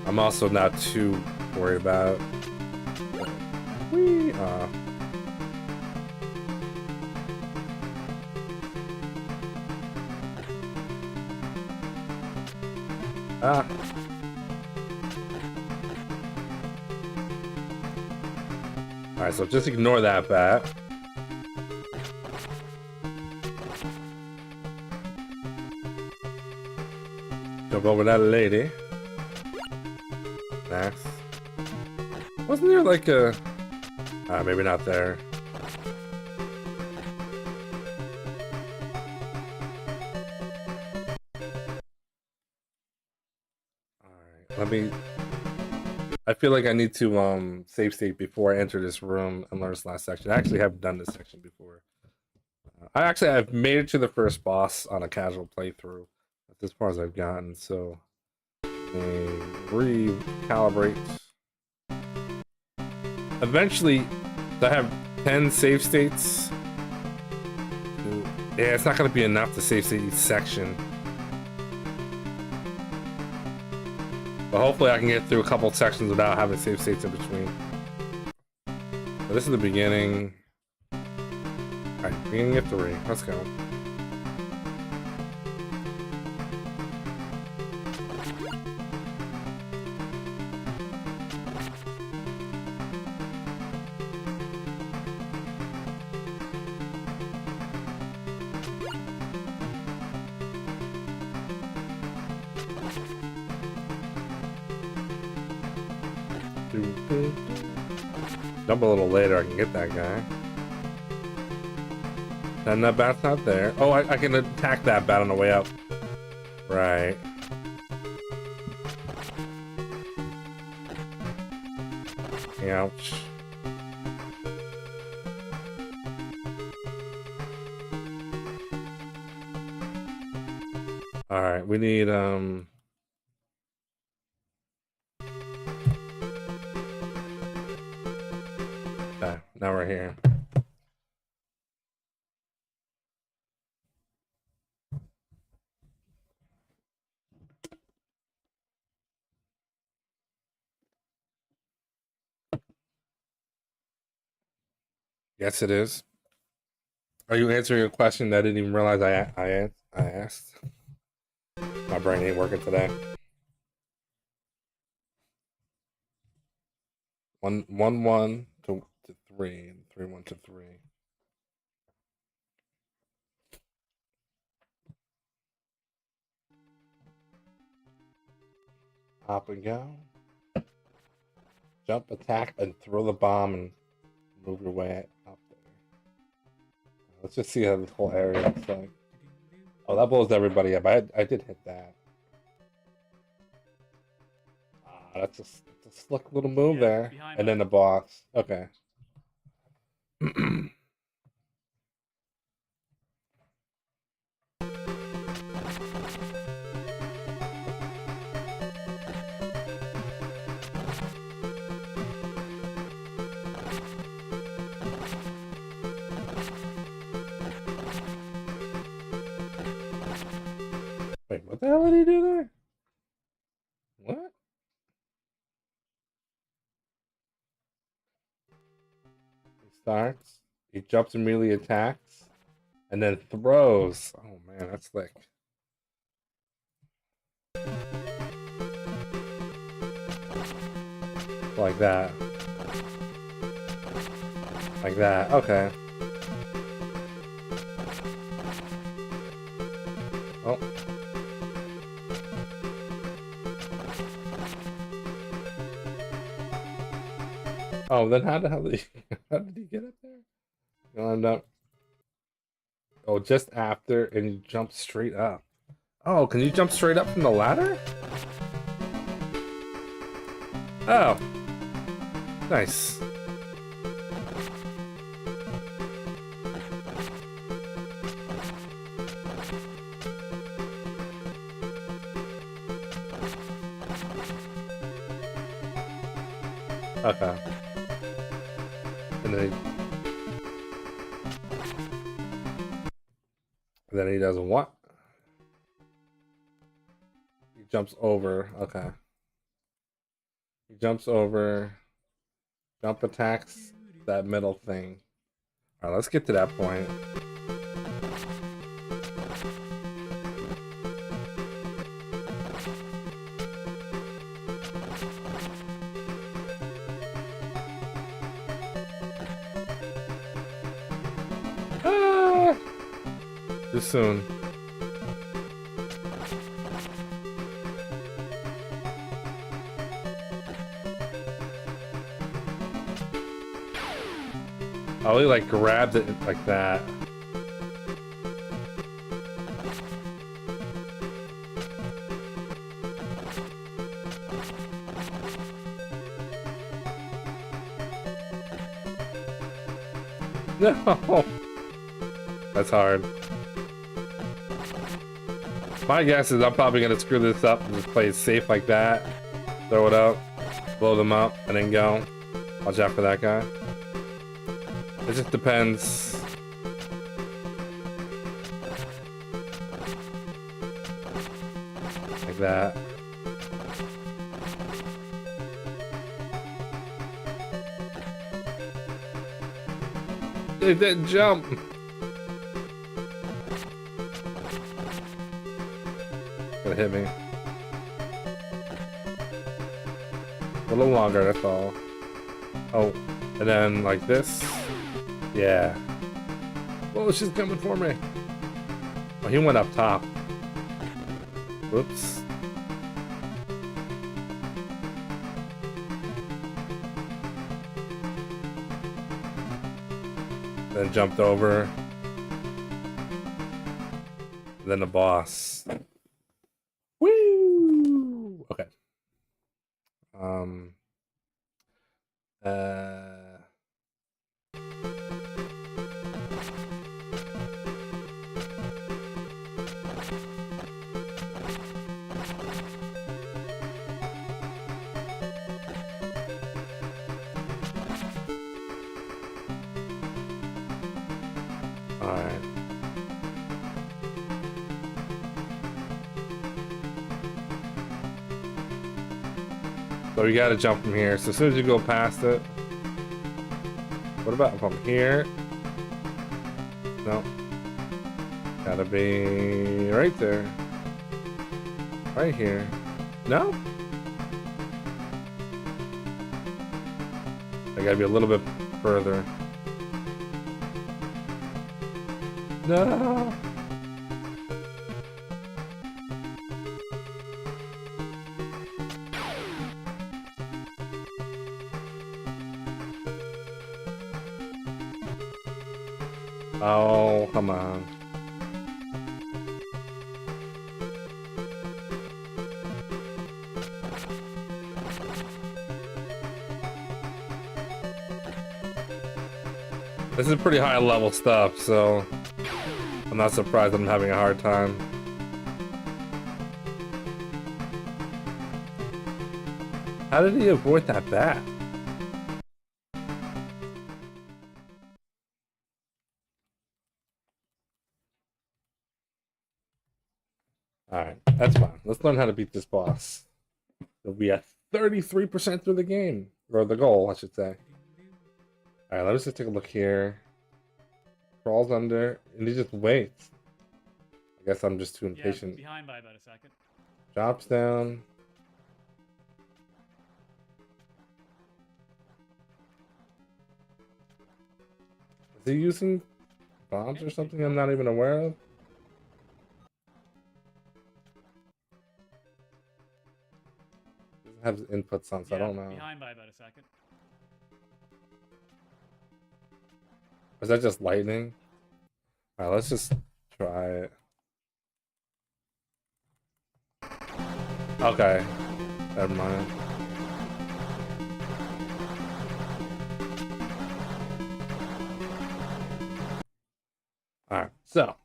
I'm also not too worried about it. Whee! Alright, so just ignore that bat. Jump over that lady. Nice. Wasn't there like a... maybe not there. Alright, let me... I feel like I need to save state before I enter this room and learn this last section. I actually have done this section before. I've made it to the first boss on a casual playthrough. That's as far as I've gotten, so recalibrate. Eventually, I have 10 save states. Yeah, it's not going to be enough to save state each section. But hopefully I can get through a couple sections without having save states in between. So this is the beginning. Alright, beginning of 3. Let's go. Jump a little later, I can get that guy. And that bat's not there. Oh, I can attack that bat on the way up. Right. Ouch. Alright, we need, okay, now we're here. Yes, it is. Are you answering a question that I didn't even realize I asked? My brain ain't working today. 1-1 to 3, and 3-1 to 3. Hop and go. Jump, attack, and throw the bomb and move your way up there. Let's just see how this whole area looks like. Oh, that blows everybody up. I did hit that. That's a slick little move there. And then the boss. Okay. Wait, what the hell did he do there? What? starts. He jumps immediately, attacks, and then throws. Oh man, that's slick. Like that. Like that. Okay. Oh. Oh, then how the hell did he, how did he get up there? Climbed up. Oh, just after, and you jump straight up. Oh, can you jump straight up from the ladder? Oh. Nice. Okay. And then he does what? He jumps over. Okay. He jumps over. Jump attacks that middle thing. Alright, let's get to that point. Ah! Too soon. Oh, he like grabbed it like that. No! That's hard. My guess is I'm probably gonna screw this up and just play it safe like that. Throw it up, blow them up, and then go. Watch out for that guy. It just depends. Like that. It didn't jump. Gonna hit me. A little longer, that's all. Oh, and then like this. Yeah. Whoa, she's coming for me. Oh, he went up top. Whoops. Then jumped over. Then the boss. Woo! Okay. Alright. So you gotta jump from here. So as soon as you go past it. What about from here? No. Gotta be right there. Right here. No? I gotta be a little bit further. No. Oh, come on. This is pretty high level stuff, so I'm not surprised I'm having a hard time. How did he avoid that bat? Alright, that's fine. Let's learn how to beat this boss. It'll be at 33% through the game. Or the goal, I should say. All right, let's just take a look here. Crawls under, and he just waits. I guess I'm just too impatient. Yeah, behind by about a second. Drops down. Is he using bombs or something I'm not even aware of? Doesn't have his inputs on, so I don't know. Behind by about a second. Is that just lightning? Alright, let's just try it. Okay. Never mind. Alright, so.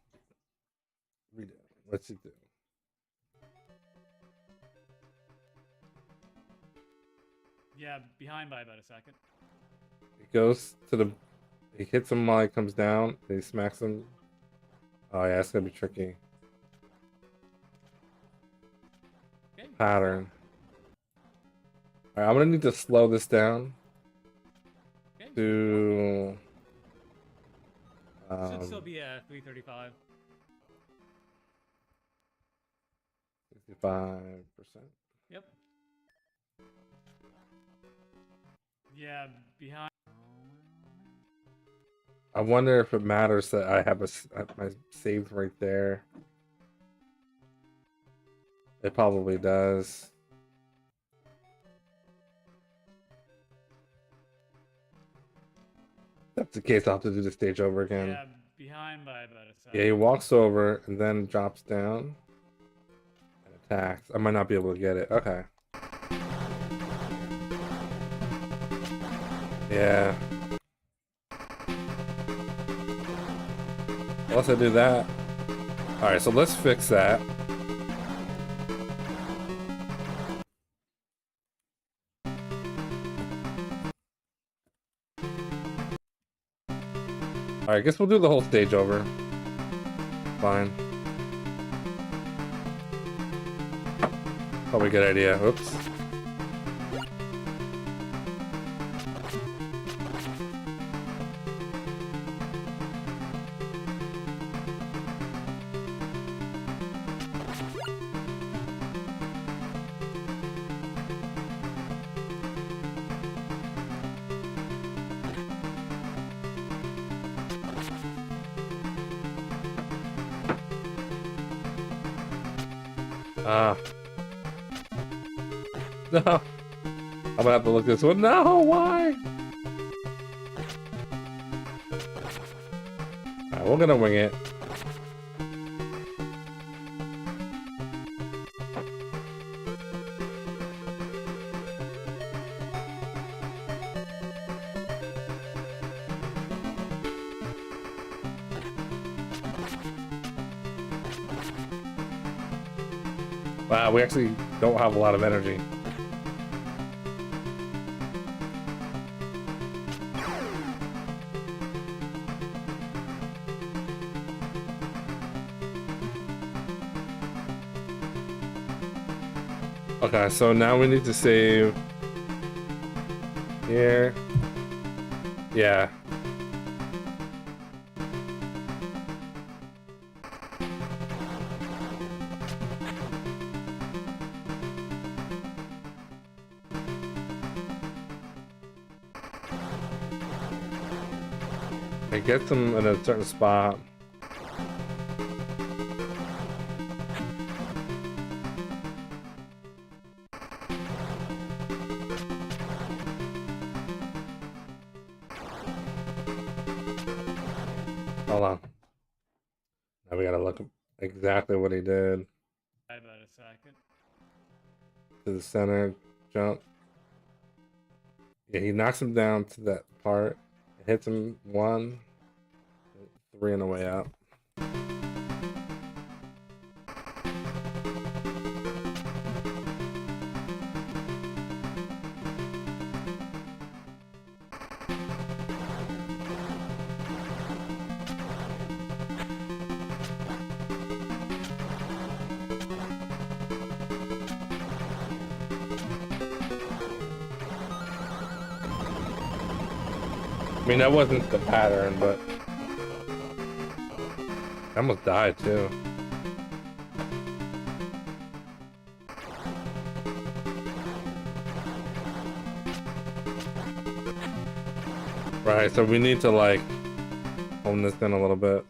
Read it. What's it do? Yeah, behind by about a second. He goes to the. He hits him while he comes down, and he smacks him. Oh, yeah, it's gonna be tricky. Okay. Pattern. Alright, I'm gonna need to slow this down. Okay. To. Should still be at 335. 65%. Yep. Yeah, behind. I wonder if it matters that I have my saved right there. It probably does. If that's the case, I'll have to do the stage over again. Yeah, behind by about a second. Yeah, he walks over and then drops down and attacks. I might not be able to get it. Okay. Yeah. Unless I do that. Alright, so let's fix that. Alright, I guess we'll do the whole stage over. Fine. Probably a good idea. Oops. No. I'm gonna have to look this one. No, why? Alright, we're gonna wing it. Wow, we actually don't have a lot of energy. Okay, so now we need to save here. Yeah. It gets them in a certain spot. Hold on. Now we gotta look up exactly what he did. About a second. To the center, jump. Yeah, he knocks him down to that part. It hits him 1, 3 on the way up. I mean, that wasn't the pattern, but I almost died too. Right, so we need to like hone this in a little bit.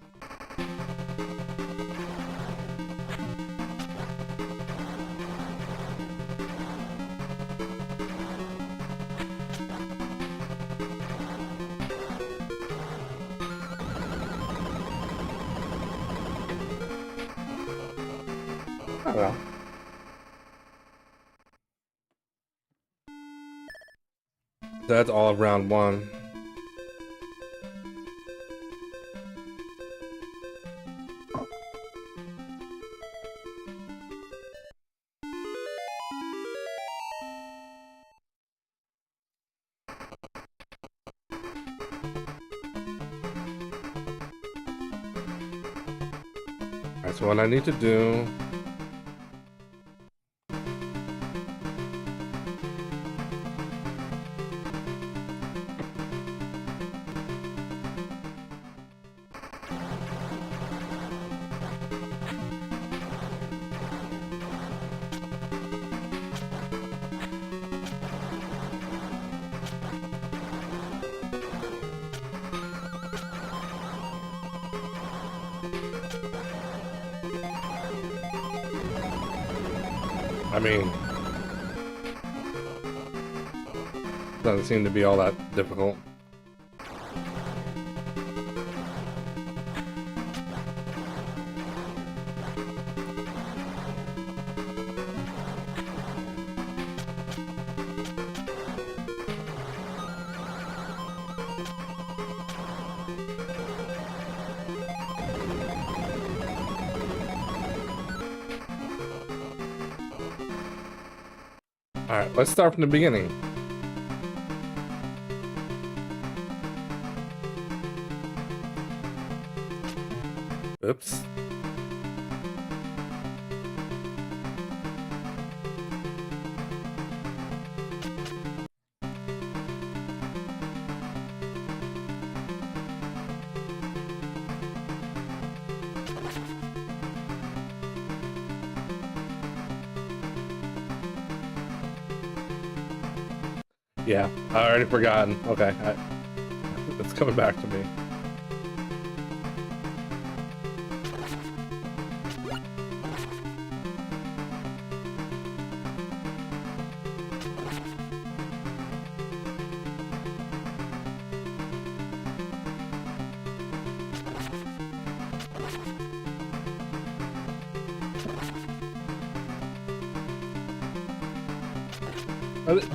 I don't know. That's all of round one. Alright, so what I need to do I mean, doesn't seem to be all that difficult. Alright, let's start from the beginning. Oops. Yeah, I already forgotten. Okay, it's coming back to me.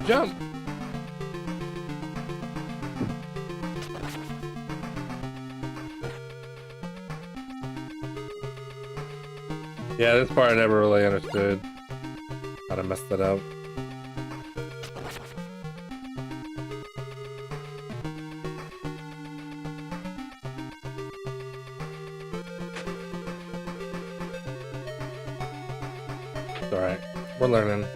Jump! Yeah, this part I never really understood how to mess that up. It's alright, we're learning.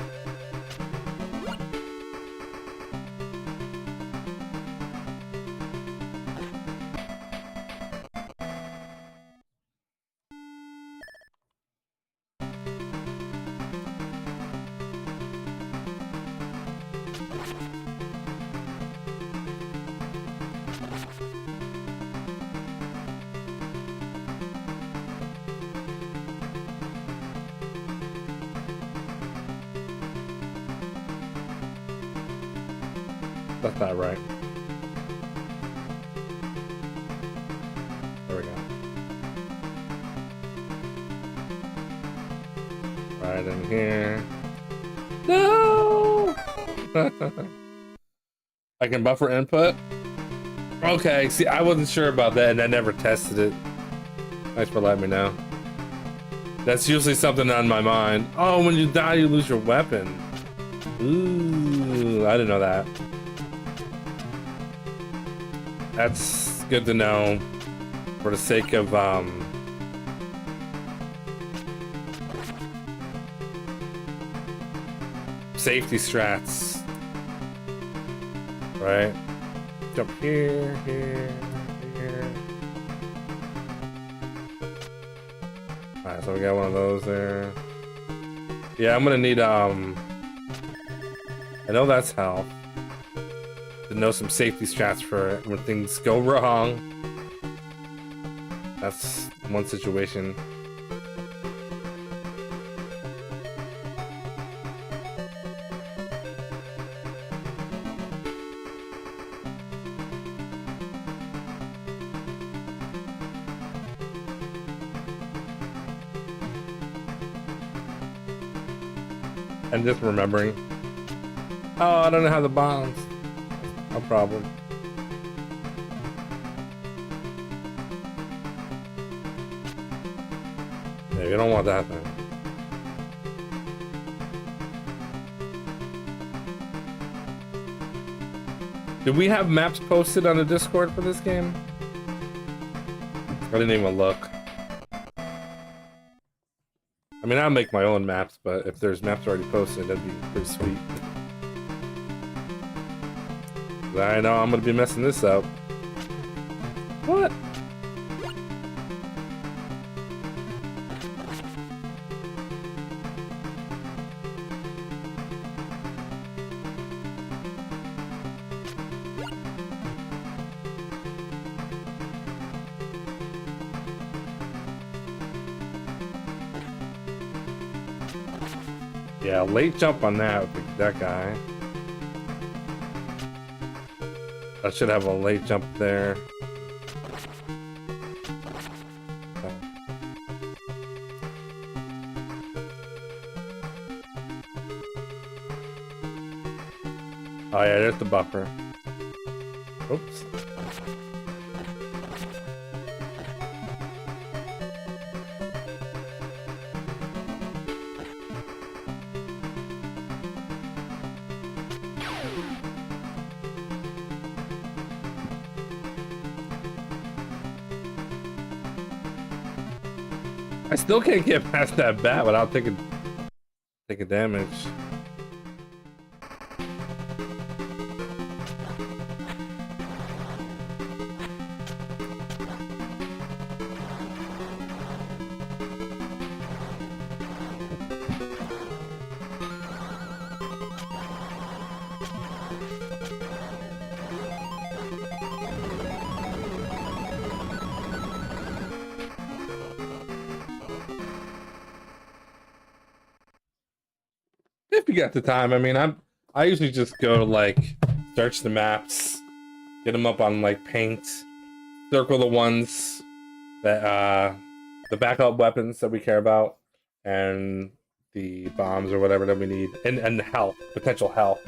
That's not right. There we go. Right in here. No! I can buffer input? Okay, see, I wasn't sure about that and I never tested it. Thanks for letting me know. That's usually something on my mind. Oh, when you die, you lose your weapon. Ooh, I didn't know that. That's good to know for the sake of safety strats, right? Jump here, here, here. Alright, so we got one of those there. Yeah, I'm gonna need, I know that's health. To know some safety strats for when things go wrong. That's one situation. And just remembering. Oh, I don't know how the bombs. No problem. Yeah, you don't want that then. Do we have maps posted on the Discord for this game? I didn't even look. I mean, I'll make my own maps, but if there's maps already posted, that'd be pretty sweet. I know I'm gonna be messing this up. What? Yeah, late jump on that with that guy. I should have a late jump there. Oh yeah, there's the buffer. Oops. I still can't get past that bat without taking damage. If you got the time, I mean, I usually just go to like search the maps, get them up on like paint, circle the ones that the backup weapons that we care about, and the bombs or whatever that we need, and the health, potential health.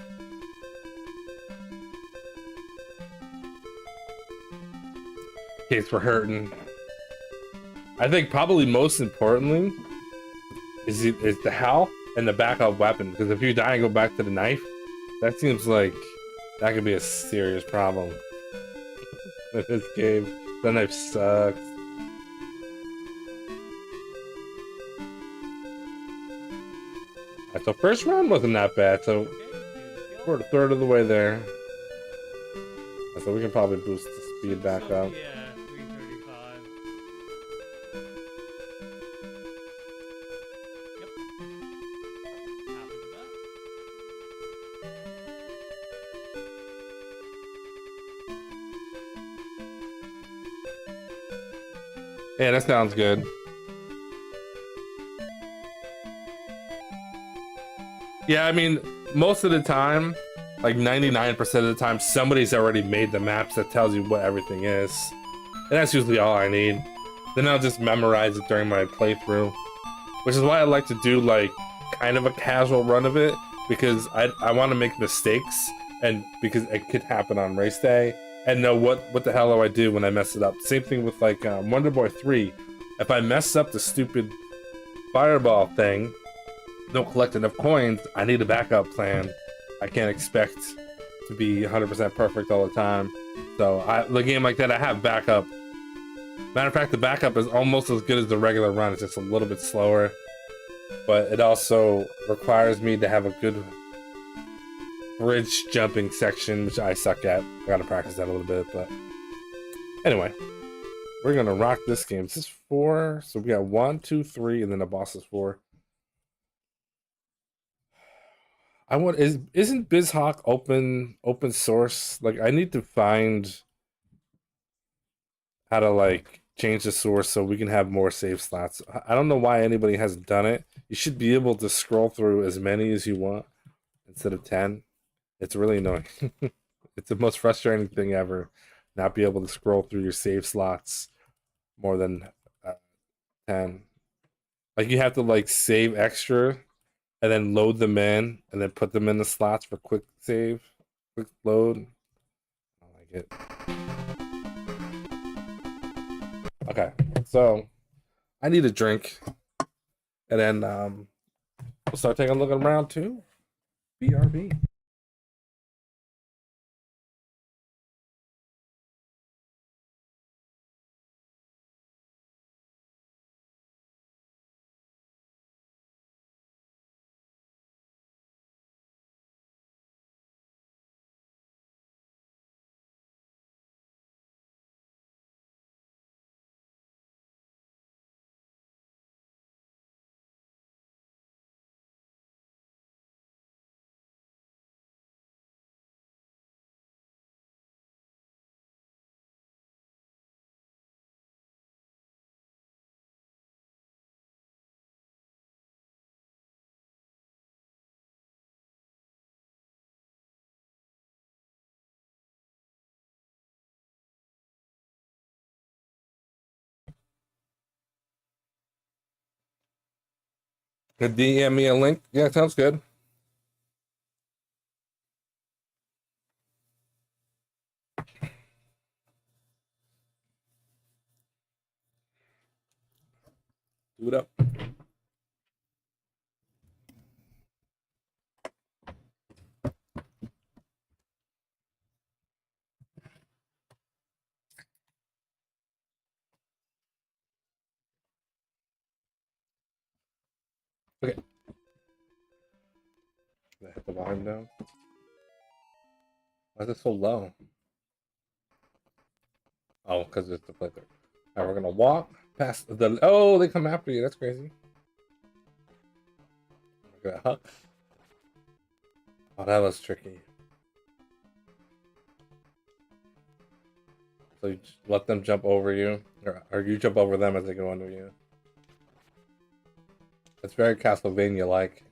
In case we're hurting. I think probably most importantly is the health and the backup weapon, because if you die and go back to the knife, that seems like that could be a serious problem in this game. The knife sucks. Right, so first round wasn't that bad, so we're a third of the way there. Right, so we can probably boost the speed back up. Yeah, 335. Yep. Happy with that. Yeah, that sounds good. Yeah, I mean, most of the time, like 99% of the time, somebody's already made the maps that tells you what everything is. And that's usually all I need. Then I'll just memorize it during my playthrough. Which is why I like to do like kind of a casual run of it, because I want to make mistakes, and because it could happen on race day, and know what the hell do I do when I mess it up. Same thing with like Wonder Boy 3. If I mess up the stupid fireball thing, don't collect enough coins, I need a backup plan. I can't expect to be 100% perfect all the time. So the game like that, I have backup. Matter of fact, the backup is almost as good as the regular run. It's just a little bit slower, but it also requires me to have a good bridge jumping section, which I suck at. I gotta practice that a little bit, but anyway, we're gonna rock this game. This is 4, so we got 1, 2, 3, and then the boss is 4. Isn't BizHawk open source? Like, I need to find how to like change the source so we can have more save slots. I don't know why anybody hasn't done it. You should be able to scroll through as many as you want instead of 10. It's really annoying. It's the most frustrating thing ever, not be able to scroll through your save slots more than 10. Like, you have to like save extra and then load them in and then put them in the slots for quick save, quick load. I don't like it. Okay, so I need a drink, and then we'll start taking a look at round 2. BRB. Could DM me a link? Yeah, sounds good. Do it up. Okay. Did I hit the volume down? Why is it so low? Oh, because it's the flicker. Now we're gonna walk past the. Oh, they come after you. That's crazy. Look at that huck. Oh, that was tricky. So you just let them jump over you, or you jump over them as they go under you. It's very Castlevania-like.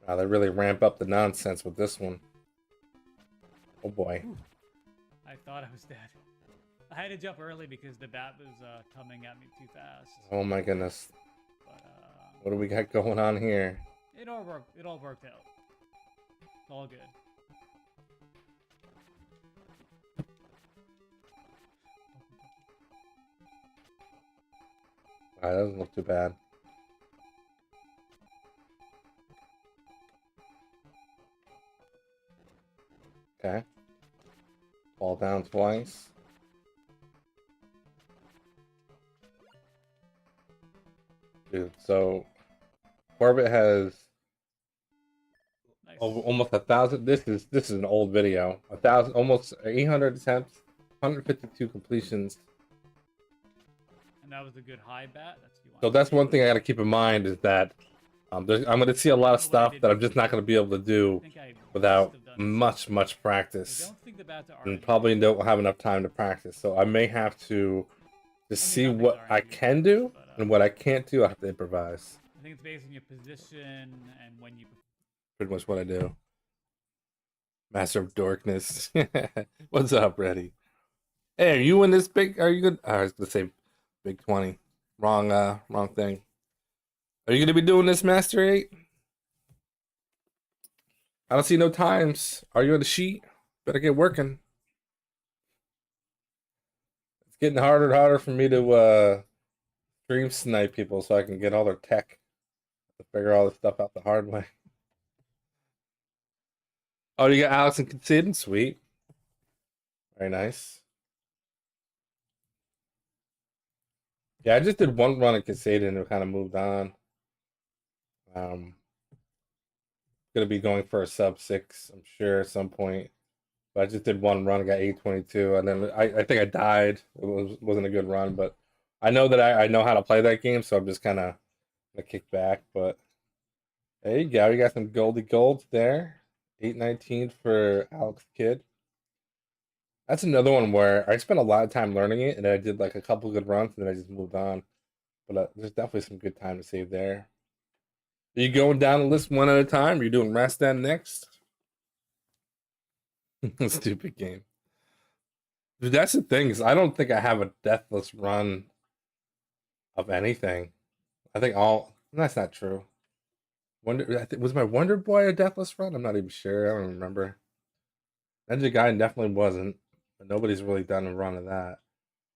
Wow, they really ramp up the nonsense with this one. Oh boy. I thought I was dead. I had to jump early because the bat was coming at me too fast. Oh my goodness. But what do we got going on here? it all worked out. All good. That doesn't look too bad. Okay. Fall down twice. Dude, so Corbett has Nice. almost 1,000. This is an old video. 1,000, almost 800 attempts, 152 completions. And that was a good high bat. So that's one thing I got to keep in mind is that I'm going to see a lot of stuff that I'm just not going to be able to do without much practice, and probably don't have enough time to practice. So I may have to see what I can do, and what I can't do, I have to improvise. I think it's based on your position and when you. Pretty much what I do. Master of Dorkness. What's up, Reddy? Hey, are you in this big? Are you good? I was gonna say big 20. Wrong thing. Are you gonna be doing this, Master 8? I don't see no times. Are you on the sheet? Better get working. It's getting harder and harder for me to stream snipe people so I can get all their tech. To figure all this stuff out the hard way. Oh, you got Alex and Considin? Sweet. Very nice. Yeah, I just did one run at Casada and it kind of moved on. gonna be going for a sub 6, I'm sure, at some point. But I just did one run, got 822, and then I think I died. Wasn't a good run, but I know that I know how to play that game, so I'm just kind of gonna kick back. But there you go, you got some goldy golds there. 819 for Alex Kidd. That's another one where I spent a lot of time learning it, and then I did like a couple good runs, and then I just moved on. But there's definitely some good time to save there. Are you going down the list one at a time? Are you doing Rastan next? Stupid game. Dude, that's the thing is I don't think I have a deathless run of anything. I think all that's not true. Was my Wonder Boy a deathless run? I'm not even sure. I don't remember. Ninja Gaiden definitely wasn't, but nobody's really done a run of that.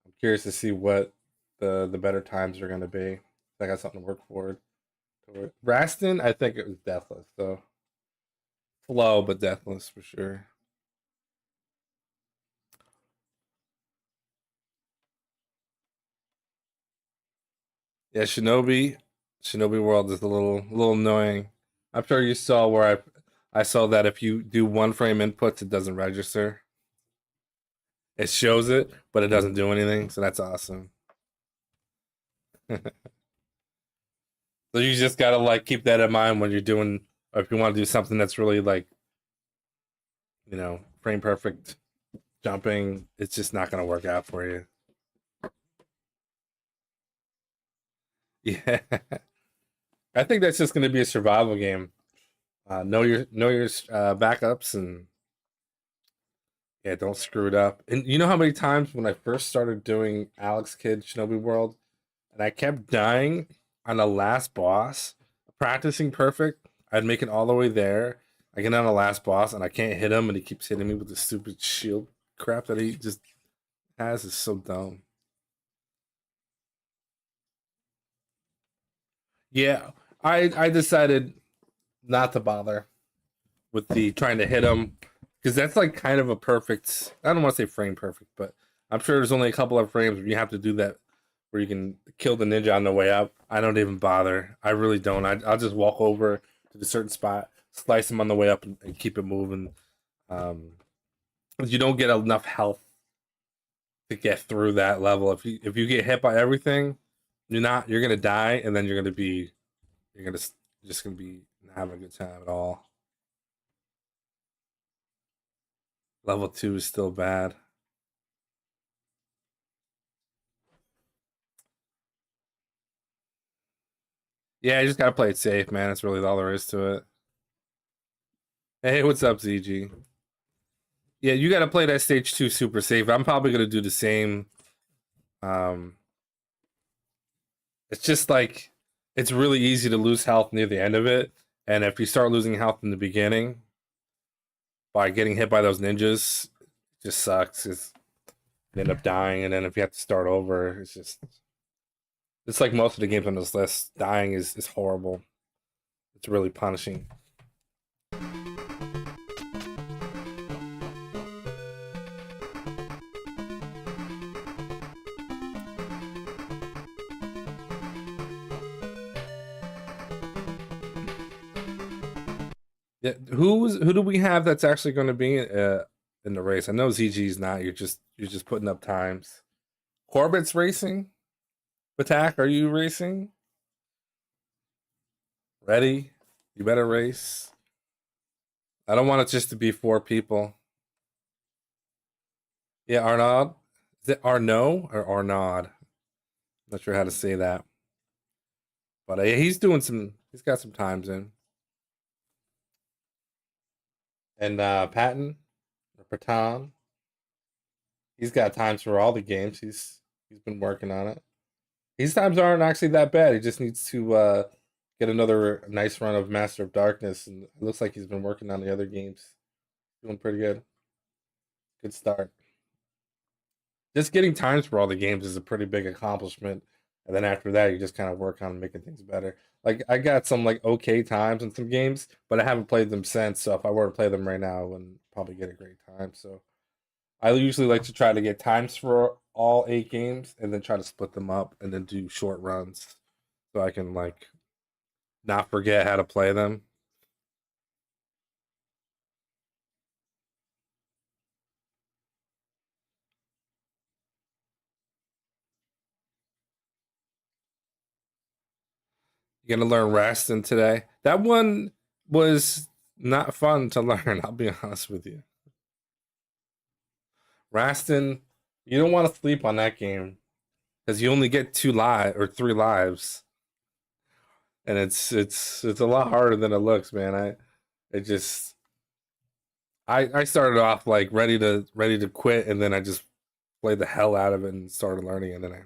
I'm curious to see what the better times are going to be. I got something to work forward toward. Rastin, I think it was deathless, so slow but deathless for sure. Yeah, Shinobi World is a little annoying. I'm sure you saw where I saw that if you do one frame inputs, it doesn't register. It shows it, but it doesn't do anything, so that's awesome. So you just gotta like keep that in mind when you're doing, or if you want to do something that's really like, frame perfect jumping, it's just not gonna work out for you. Yeah, I think that's just gonna be a survival game. Know your backups and yeah, don't screw it up. And you know how many times when I first started doing Alex Kidd Shinobi World, and I kept dying on the last boss, practicing perfect. I'd make it all the way there. I get on the last boss and I can't hit him, and he keeps hitting me with the stupid shield crap that he just has. Is so dumb. Yeah, I decided not to bother with the trying to hit him because that's like kind of a perfect. I don't want to say frame perfect, but I'm sure there's only a couple of frames where you have to do that where you can kill the ninja on the way up. I don't even bother. I really don't. I'll just walk over to the certain spot, slice him on the way up, and keep it moving. Um, you don't get enough health to get through that level. If you get hit by everything, you're gonna die, and then you're gonna just gonna be not having a good time at all. Level 2 is still bad. Yeah, you just gotta play it safe, man. That's really all there is to it. Hey, what's up, ZG? Yeah, you gotta play that stage 2 super safe. I'm probably gonna do the same. Um, it's just like it's really easy to lose health near the end of it, and if you start losing health in the beginning by getting hit by those ninjas, it just sucks. You end up dying, and then if you have to start over, it's like most of the games on this list. Dying is horrible. It's really punishing. Yeah, who do we have that's actually going to be in the race? I know ZG's not. You're just putting up times. Corbett's racing. Attack, are you racing? Ready? You better race. I don't want it just to be 4 people. Yeah, Arnaud. Is it Arnaud or Arnaud? Not sure how to say that. But yeah, he's doing some. He's got some times in. And Patton or Patan, he's got times for all the games. He's been working on it. These times aren't actually that bad. He just needs to get another nice run of Master of Darkness, and it looks like he's been working on the other games. Doing pretty good. Good start. Just getting times for all the games is a pretty big accomplishment. And then after that, you just kind of work on making things better. Like I got some like okay times in some games, but I haven't played them since. So if I were to play them right now, I wouldn't probably get a great time. So I usually like to try to get times for all 8 games and then try to split them up and then do short runs so I can like not forget how to play them. Gonna learn Rastin today. That one was not fun to learn, I'll be honest with you. Rastin, you don't want to sleep on that game because you only get 3 lives, and it's a lot harder than it looks, man. I started off like ready to quit, and then I just played the hell out of it and started learning, and then I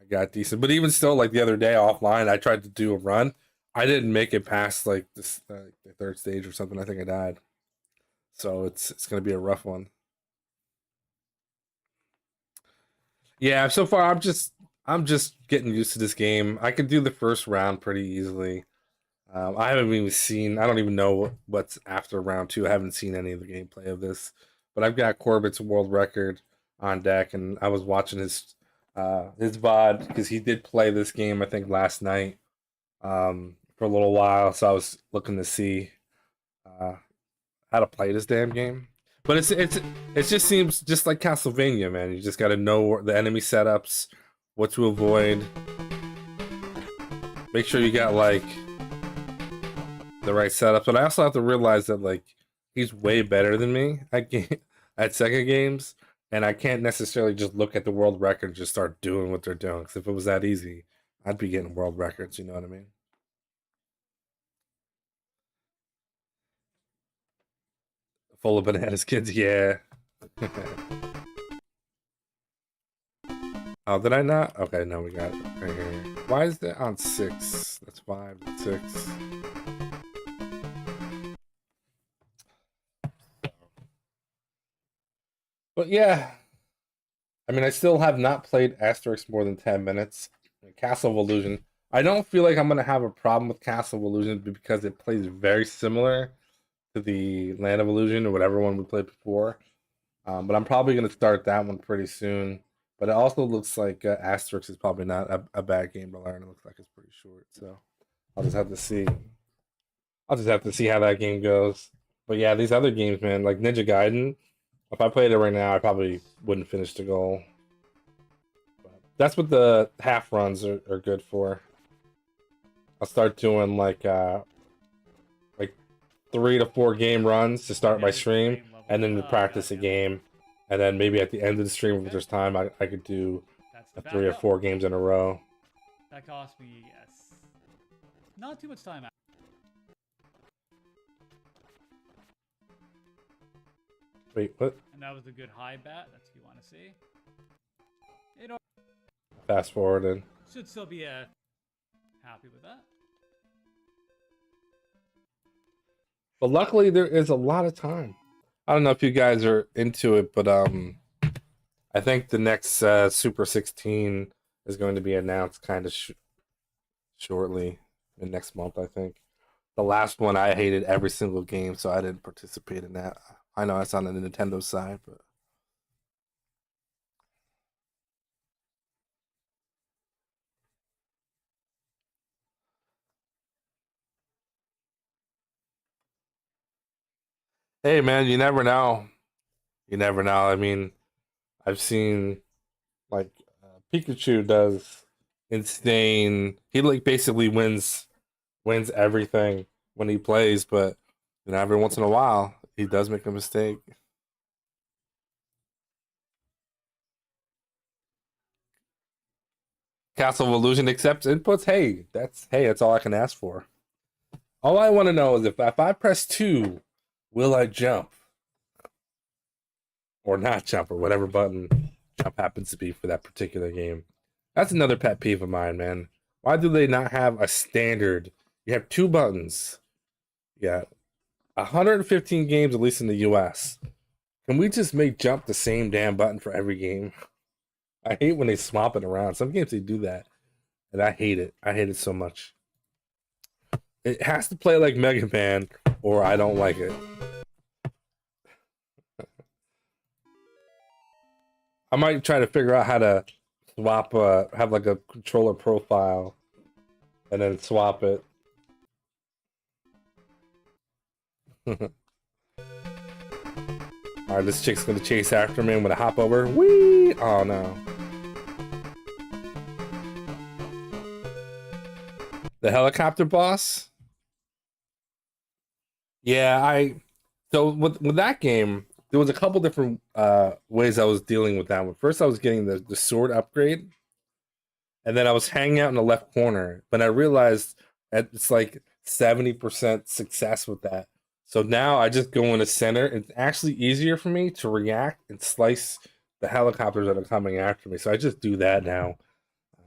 got decent. But even still, like the other day offline, I tried to do a run. I didn't make it past like this the third stage or something. I think I died. So it's gonna be a rough one. Yeah, so far I'm just getting used to this game. I can do the first round pretty easily. I haven't even seen. I don't even know what's after round two. I haven't seen any of the gameplay of this, but I've got Corbett's world record on deck, and I was watching his VOD because he did play this game I think last night for a little while. So I was looking to see uh, how to play this damn game. But it just seems just like Castlevania, man. You just got to know the enemy setups, what to avoid. Make sure you got like the right setup. But I also have to realize that like he's way better than me at Sega games, and I can't necessarily just look at the world record and just start doing what they're doing. Because if it was that easy, I'd be getting world records. You know what I mean? Full of bananas, kids. Yeah. Oh, did I not? Okay, no, we got it right here. Why is that on 6? That's 5, 6. But yeah, I mean, I still have not played Asterix more than 10 minutes. Castle of Illusion. I don't feel like I'm going to have a problem with Castle of Illusion because it plays very similar to the Land of Illusion or whatever one we played before. But I'm probably going to start that one pretty soon. But it also looks like Asterix is probably not a bad game to learn. It looks like it's pretty short. So I'll just have to see. I'll just have to see how that game goes. But yeah, these other games, man, like Ninja Gaiden, if I played it right now, I probably wouldn't finish the goal. But that's what the half runs are good for. I'll start doing like 3 to 4 game runs to start my stream, and then to practice a game, and then maybe at the end of the stream, if there's time, I could do 3 or 4 games in a row. That cost me, yes, not too much time. Wait, what? And that was a good high bat. That's what you want to see. Fast forwarded. Should still be happy with that. But luckily, there is a lot of time. I don't know if you guys are into it, but I think the next Super 16 is going to be announced kind of shortly, in next month, I think. The last one, I hated every single game, so I didn't participate in that. I know it's on the Nintendo side, but hey, man, you never know. You never know. I mean, I've seen like Pikachu does insane. He like basically wins everything when he plays, but you know, every once in a while he does make a mistake. Castle of Illusion accepts inputs. That's all I can ask for. All I want to know is if I press 2, will I jump or not jump or whatever button jump happens to be for that particular game. That's another pet peeve of mine, man. Why do they not have a standard? You have 2 buttons. Yeah, 115 games at least in the US. Can we just make jump the same damn button for every game? I hate when they swap it around. Some games they do that, and I hate it. I hate it so much. It has to play like Mega Man, or I don't like it. I might try to figure out how to swap, have like a controller profile, and then swap it. Alright, this chick's gonna chase after me. I'm gonna hop over. Whee! Oh no. The helicopter boss? Yeah, so with that game, there was a couple different ways I was dealing with that one. First, I was getting the sword upgrade, and then I was hanging out in the left corner. But I realized it's like 70% success with that. So now I just go in the center. It's actually easier for me to react and slice the helicopters that are coming after me. So I just do that now.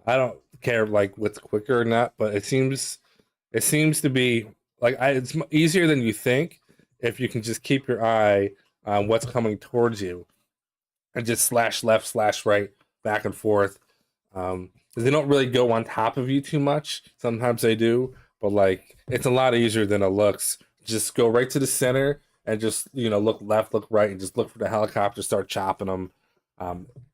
I don't care like what's quicker or not, but it seems to be like it's easier than you think if you can just keep your eye on what's coming towards you and just slash left, slash right, back and forth. 'Cause they don't really go on top of you too much. Sometimes they do, but like it's a lot easier than it looks. Just go right to the center and just look left, look right, and just look for the helicopter. Start chopping them.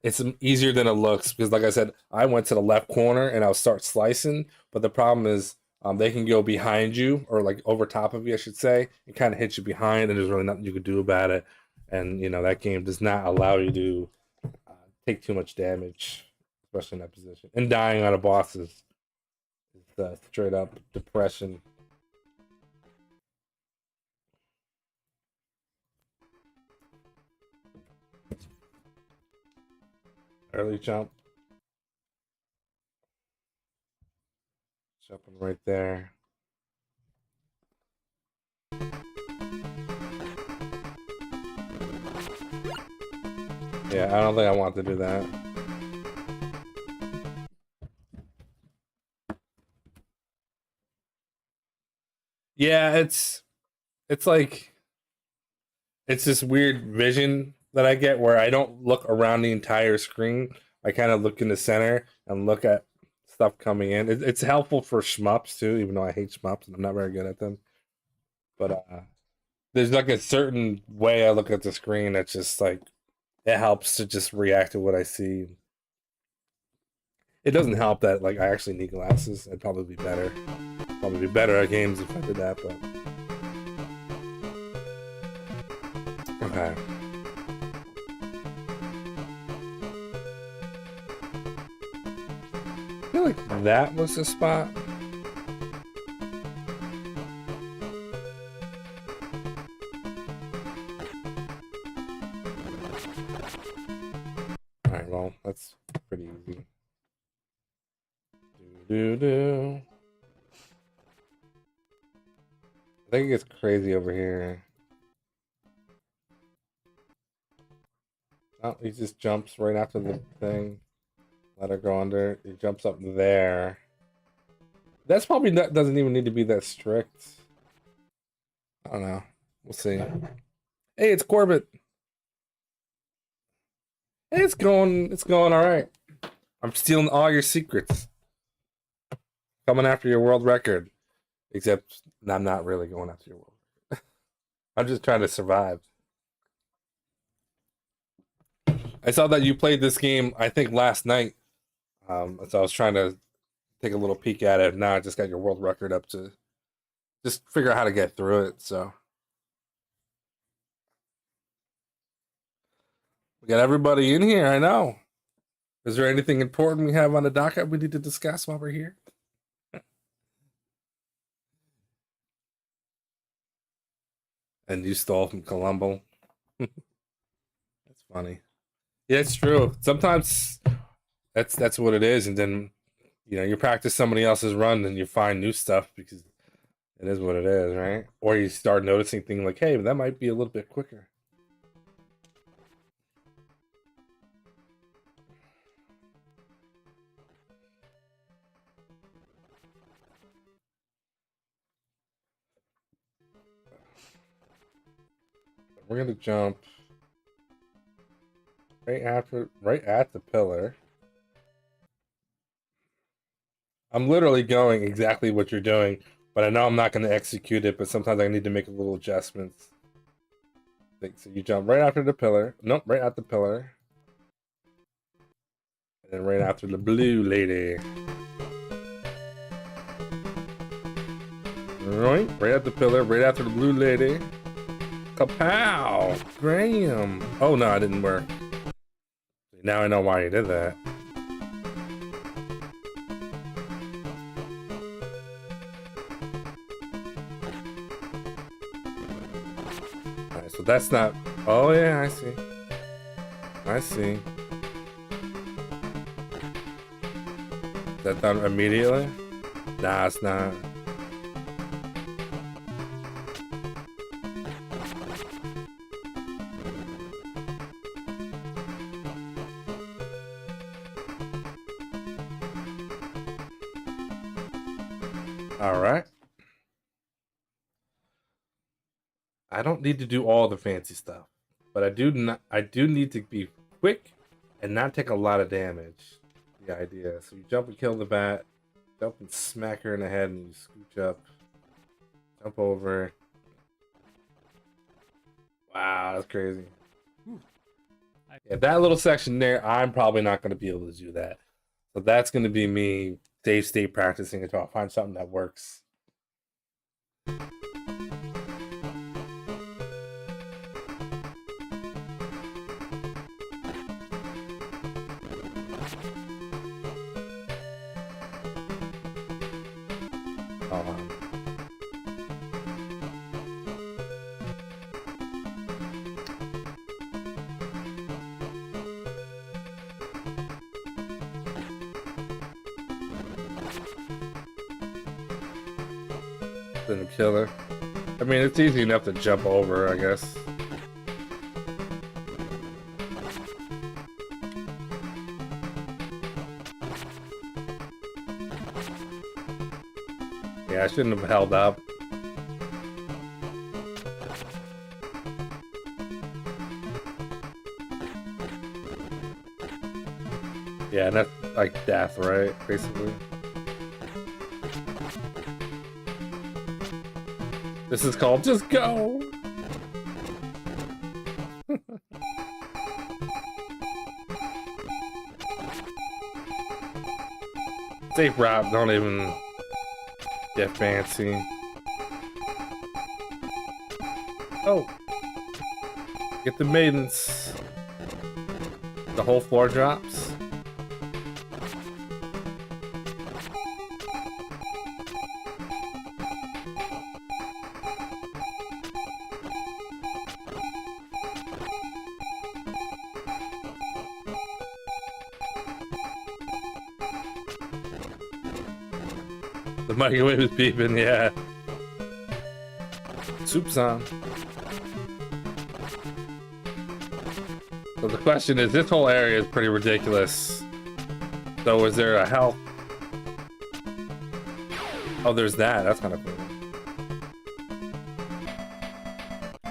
It's easier than it looks because, like I said, I went to the left corner and I'll start slicing. But the problem is, they can go behind you or like over top of you, I should say. It kind of hits you behind, and there's really nothing you can do about it. And that game does not allow you to take too much damage, especially in that position. And dying on a boss is straight up depression. Early jump. Jumping right there. Yeah, I don't think I want to do that. Yeah, it's like it's this weird vision that I get where I don't look around the entire screen. I kind of look in the center and look at stuff coming in. It's helpful for shmups too, even though I hate shmups and I'm not very good at them. But there's like a certain way I look at the screen that's just like it helps to just react to what I see. It doesn't help that like I actually need glasses. It'd probably be better. Probably be better at games if I did that, but okay. I feel like that was the spot. Alright, well, that's pretty easy. Do. I think it gets crazy over here. Oh, he just jumps right after the thing. Let her go under. He jumps up there. That's probably not, doesn't even need to be that strict. I don't know. We'll see. Hey, it's Corbett. Hey, it's going all right. I'm stealing all your secrets. Coming after your world record. Except I'm not really going after your world record. I'm just trying to survive. I saw that you played this game, I think, last night. So I was trying to take a little peek at it. Now I just got your world record up to just figure out how to get through it. So we got everybody in here. I know. Is there anything important we have on the docket we need to discuss while we're here? And you stole from Columbo. That's funny. Yeah, it's true. Sometimes that's what it is, and then you practice somebody else's run and you find new stuff because it is what it is, right? Or you start noticing things like, hey, that might be a little bit quicker. We're gonna jump right at the pillar. I'm literally going exactly what you're doing, but I know I'm not going to execute it, but sometimes I need to make a little adjustments. So you jump right after the pillar. Nope, right at the pillar. And then right after the blue lady. Right at the pillar, right after the blue lady. Kapow! Graham! Oh no, it didn't work. Now I know why you did that. So that's not. Oh yeah, I see. I see. Is that done immediately? Nah, it's not. All right. I don't need to do all the fancy stuff, but I do need to be quick and not take a lot of damage. The idea. So you jump and kill the bat, jump and smack her in the head, and you scooch up, jump over. Wow, that's crazy. Yeah, that little section there, I'm probably not going to be able to do that. So that's going to be me save state practicing until I find something that works. Then kill her. I mean, it's easy enough to jump over, I guess. Yeah, I shouldn't have held up. Yeah, and that's like death, right? Basically. This is called Just Go! Safe route, don't even get fancy. Oh! Get the maidens. The whole floor drops. The microwave is beeping, yeah. Soup's on. So the question is, this whole area is pretty ridiculous. So is there a health? Oh, there's that. That's kind of cool.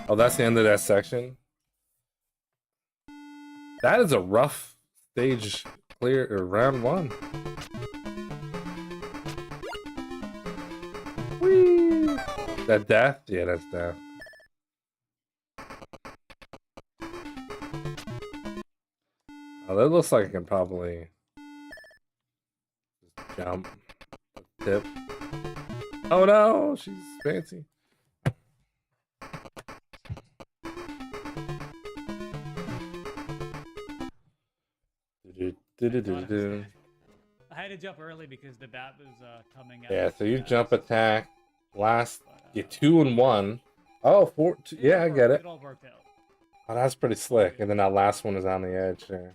Oh, that's the end of that section. That is a rough stage clear, or round one. Whee! That death? Yeah, that's death. Oh, that looks like I can probably just jump, tip. Oh no, she's fancy. I had to jump early because the bat was coming out. Yeah, so you jump attack, last, get 2 and 1. Oh, 4, 2, yeah, I get it. It all worked out. Oh, that's pretty slick. And then that last one is on the edge there.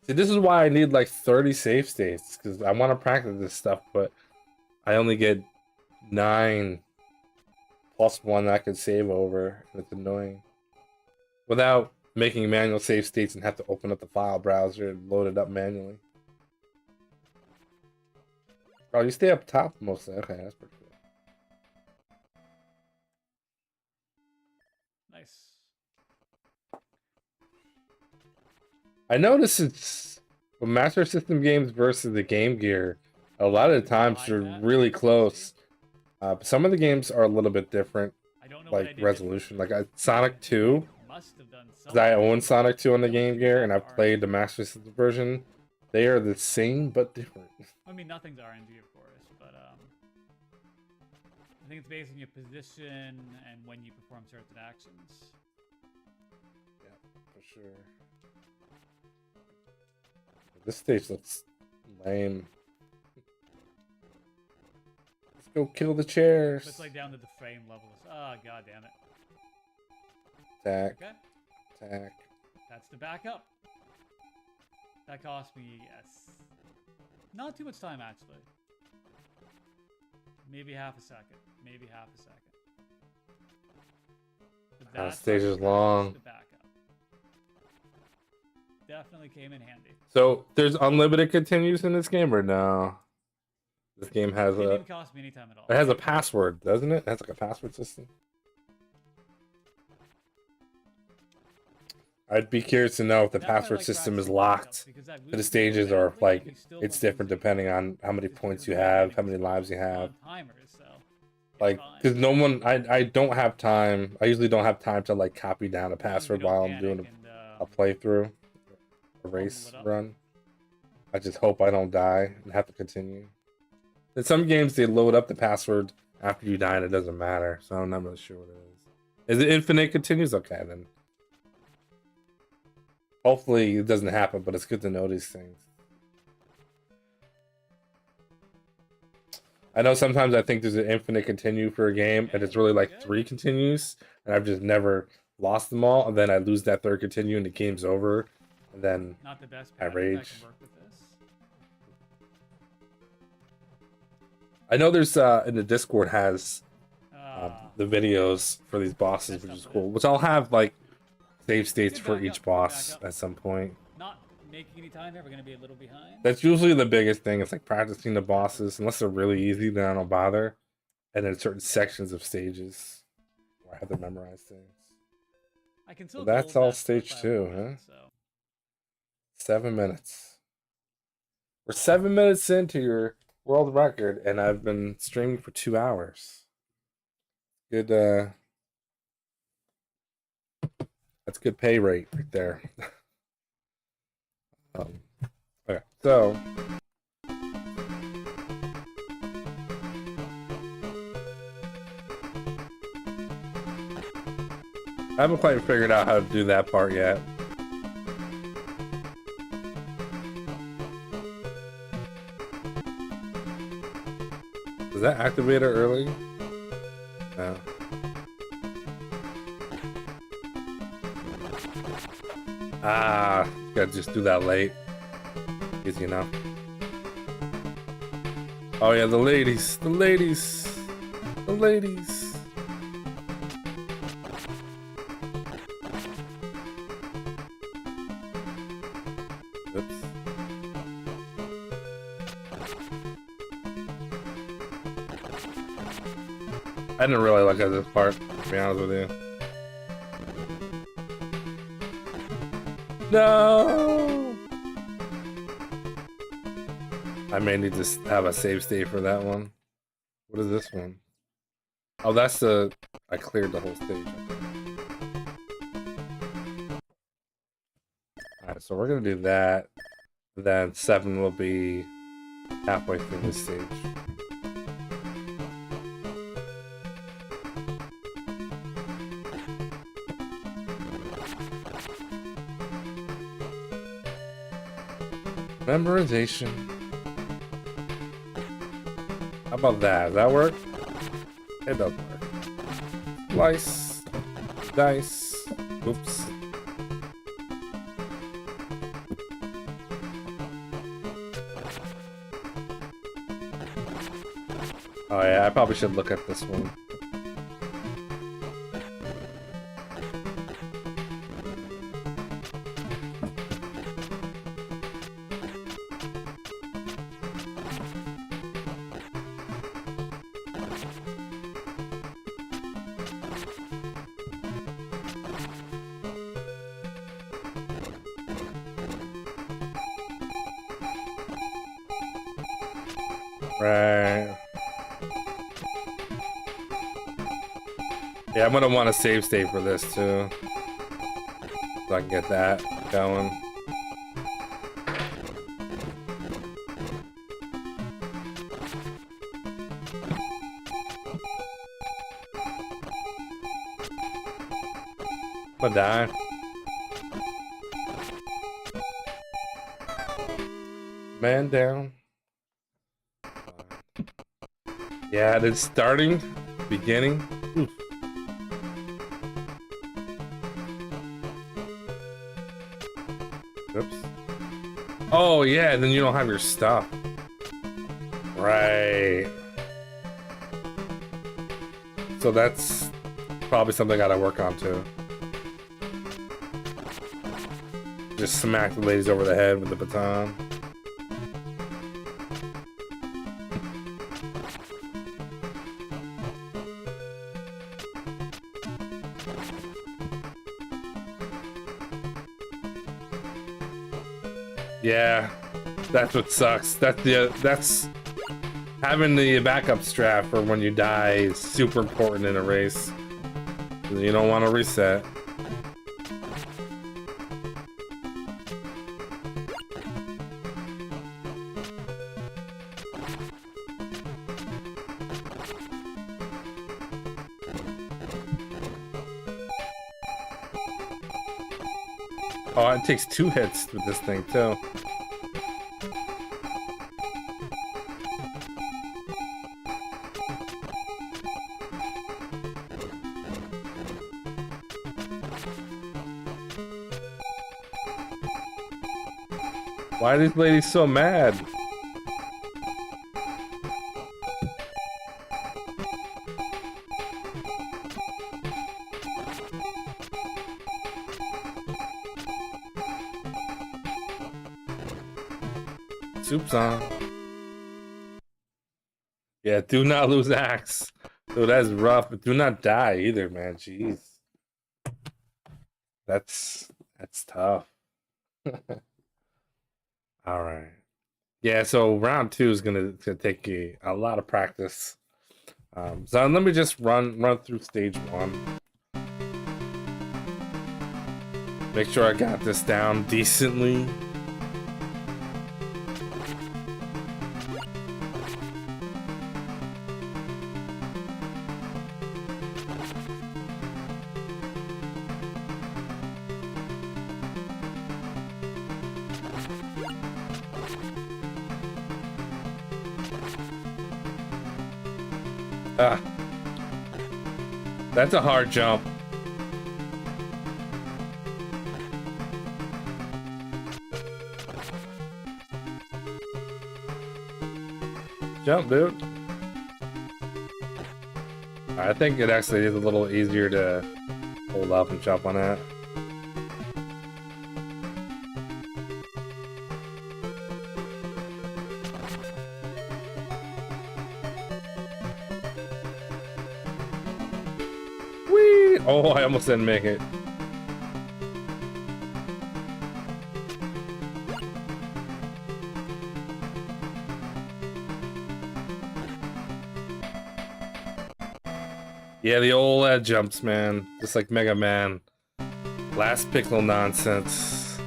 See, this is why I need like 30 save states, because I want to practice this stuff, but I only get 9 plus 1 that I could save over, and it's annoying. Without making manual save states and have to open up the file browser and load it up manually. Oh, you stay up top mostly. Okay, that's pretty cool. Nice. I notice it's Master System games versus the Game Gear. A lot of the times they're really close. Some of the games are a little bit different, like resolution. Like Sonic 2, because I own Sonic 2 on the Game Gear and I've played the Master System version. They are the same but different. I mean, nothing's RNG, of course, but I think it's based on your position and when you perform certain actions. Yeah, for sure. This stage looks lame. Let's go kill the chairs. It's like down to the frame levels. Oh, god damn it. Attack. Okay. Attack. That's the backup. That cost me, yes. Not too much time, actually. Maybe half a second. Maybe half a second. But That that's stage is long. the backup. Definitely came in handy. So there's unlimited continues in this game, or no? This game has Didn't a. even cost me any time at all. It has a password, doesn't it? It has like a password system. I'd be curious to know if the That's why I password like system is practicing locked backups, because I to the lose stages, people or if randomly, and like you still it's don't different lose depending anything. on how many Just points because you the have, beginning how was many lives you have. on timers, so it's Like, fine. because no one, I don't have time. I usually don't have time to like copy down a As long as we password don't while I'm panic doing and, a playthrough, a fumble race it up. run. I just hope I don't die and have to continue. In some games, they load up the password after you die and it doesn't matter. So I'm not really sure what it is. Is it infinite continues? Okay, then. Hopefully it doesn't happen, but it's good to know these things. I know sometimes I think there's an infinite continue for a game, and it's really like 3 continues, and I've just never lost them all, and then I lose that 3rd continue and the game's over, and then Not the best I pattern, rage. I can work with this. I know there's in the Discord has the videos for these bosses, which is cool. Which I'll have like save states Good for backup, each good boss backup. at some point. Not making any time there, we're gonna be a little behind. That's usually the biggest thing. It's like practicing the bosses. Unless they're really easy, then I don't bother. And then certain sections of stages where I have to memorize things. I can still So that's gold all that stage by a 2, little huh? bit, so. 7 minutes. We're 7 minutes into your world record, and I've been streaming for 2 hours. Good, that's good pay rate right there. Okay, so I haven't quite figured out how to do that part yet. Does that activate it early? No. Ah, gotta just do that late. Easy enough. Oh yeah, the ladies. The ladies. The ladies. Oops. I didn't really look at this part, to be honest with you. No! I may need to have a save state for that one. What is this one? Oh, that's the... I cleared the whole stage. Alright, so we're gonna do that. Then 7 will be halfway through this stage. Memorization. How about that? Does that work? It does work. Slice. Dice. Oops. Oh yeah, I probably should look at this one. Right. Yeah, I'm gonna want a save state for this too. So I can get that going. I'm gonna die. Man down. Yeah, it's starting, beginning. Oof. Oops. Oh yeah, then you don't have your stuff. Right. So that's probably something I gotta work on too. Just smack the ladies over the head with the baton. Yeah, that's what sucks. That's having the backup strap for when you die is super important in a race. You don't want to reset. Oh, it takes 2 hits with this thing too. Why are these ladies so mad? Soup's on. Yeah, do not lose axe. Dude, that's rough, but do not die either, man. Jeez. That's tough. All right. Yeah, so round 2 is gonna take a lot of practice. So let me just run through stage 1. Make sure I got this down decently. Ah, that's a hard jump. Jump, dude. I think it actually is a little easier to hold up and jump on that. Whee! Oh, I almost didn't make it. Yeah, the old jumps, man. Just like Mega Man. Last pixel nonsense.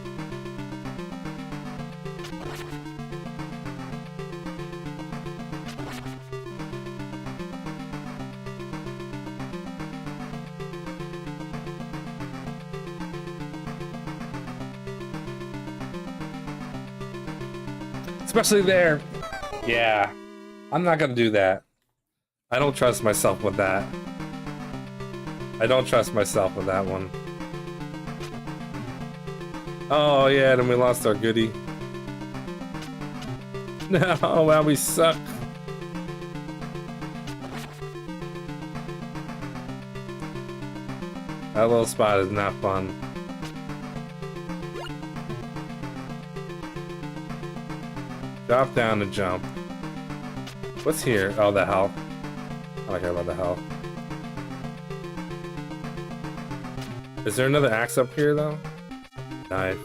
Especially there. Yeah. I'm not gonna do that. I don't trust myself with that. I don't trust myself with that one. Oh yeah, then we lost our goodie. No, wow, we suck. That little spot is not fun. Drop down to jump. What's here? Oh, the health. I don't care about the health. Is there another axe up here, though? Knife.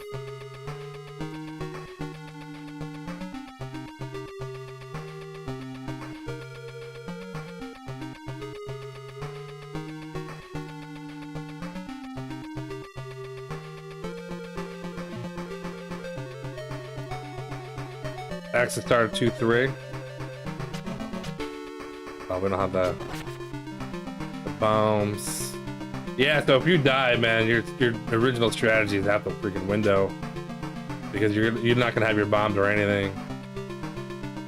Axe to start at 2-3. Oh, we don't have the bombs. Yeah, so if you die, man, your original strategy is out the freaking window because you're not gonna have your bombs or anything.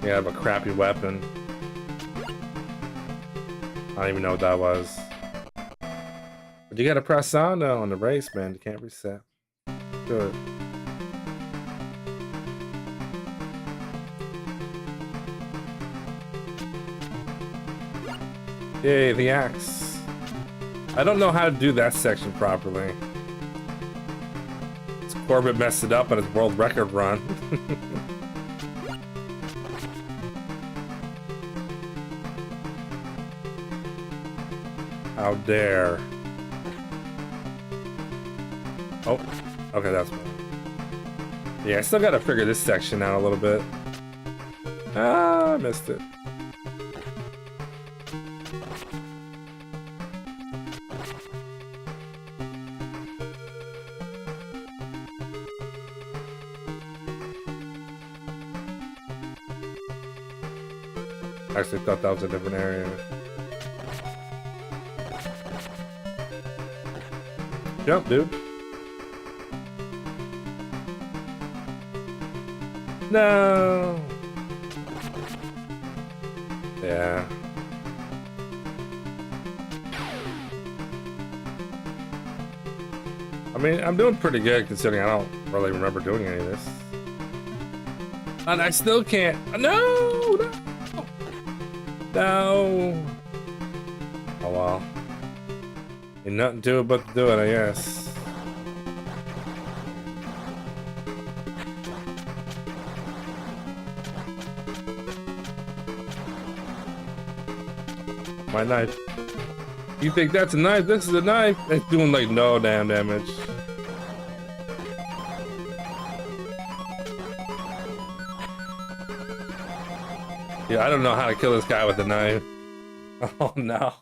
You have a crappy weapon. I don't even know what that was. But you gotta press on though on the race, man. You can't reset. Good. Yay, the axe. I don't know how to do that section properly. Corbett messed it up on his world record run. How dare. Oh, okay, that's one. Yeah, I still gotta figure this section out a little bit. Ah, I missed it. I actually thought that was a different area. Jump, dude. No. Yeah. I mean, I'm doing pretty good considering I don't really remember doing any of this. And I still can't. No! No! No! Oh well. Ain't nothing to it but to do it, I guess. My knife. You think that's a knife? This is a knife. It's doing like no damn damage. Yeah, I don't know how to kill this guy with a knife. Oh no.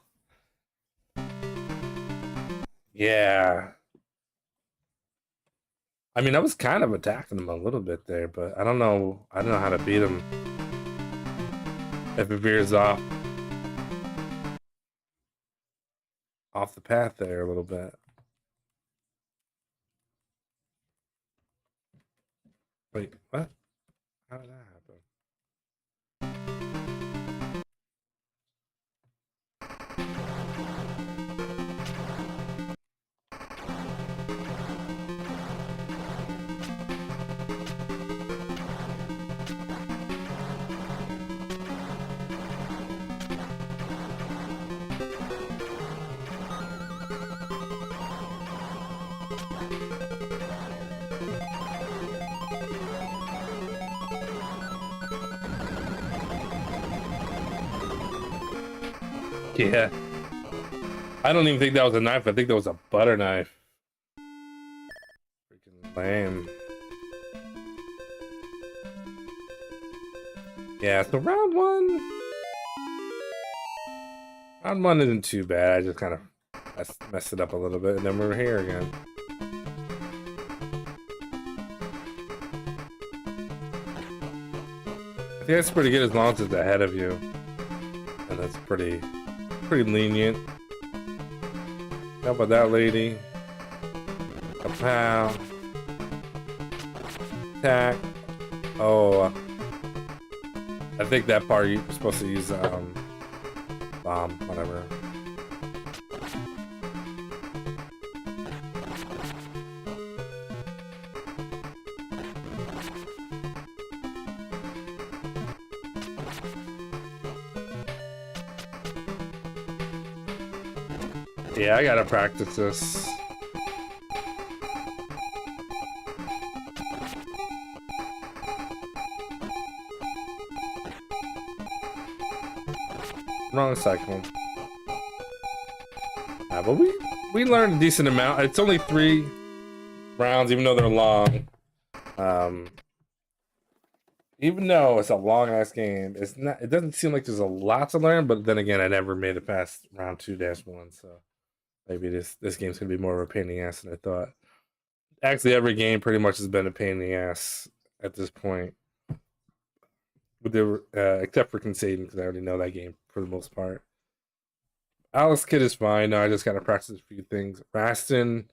Yeah. I mean, I was kind of attacking him a little bit there, but I don't know how to beat him if it veers off the path there a little bit. Wait, what? How did that happen? Yeah. I don't even think that was a knife. I think that was a butter knife. Freaking lame. Yeah, so round one isn't too bad. I just kind of messed it up a little bit, and then we're here again. I think that's pretty good as long as it's ahead of you. And that's pretty lenient. How about that lady? A pow. Attack. Oh. I think that part you're supposed to use bomb, whatever. Yeah, I gotta practice this. Wrong cycle. But we learned a decent amount. It's only 3 rounds, even though they're long. Even though it's a long ass game, it's not. It doesn't seem like there's a lot to learn. But then again, I never made it past round 2-1, so maybe this game's gonna be more of a pain in the ass than I thought. Actually, every game pretty much has been a pain in the ass at this point, with the except for Conceding, because I already know that game for the most part. Alex Kidd is fine. No, I just gotta practice a few things. Raston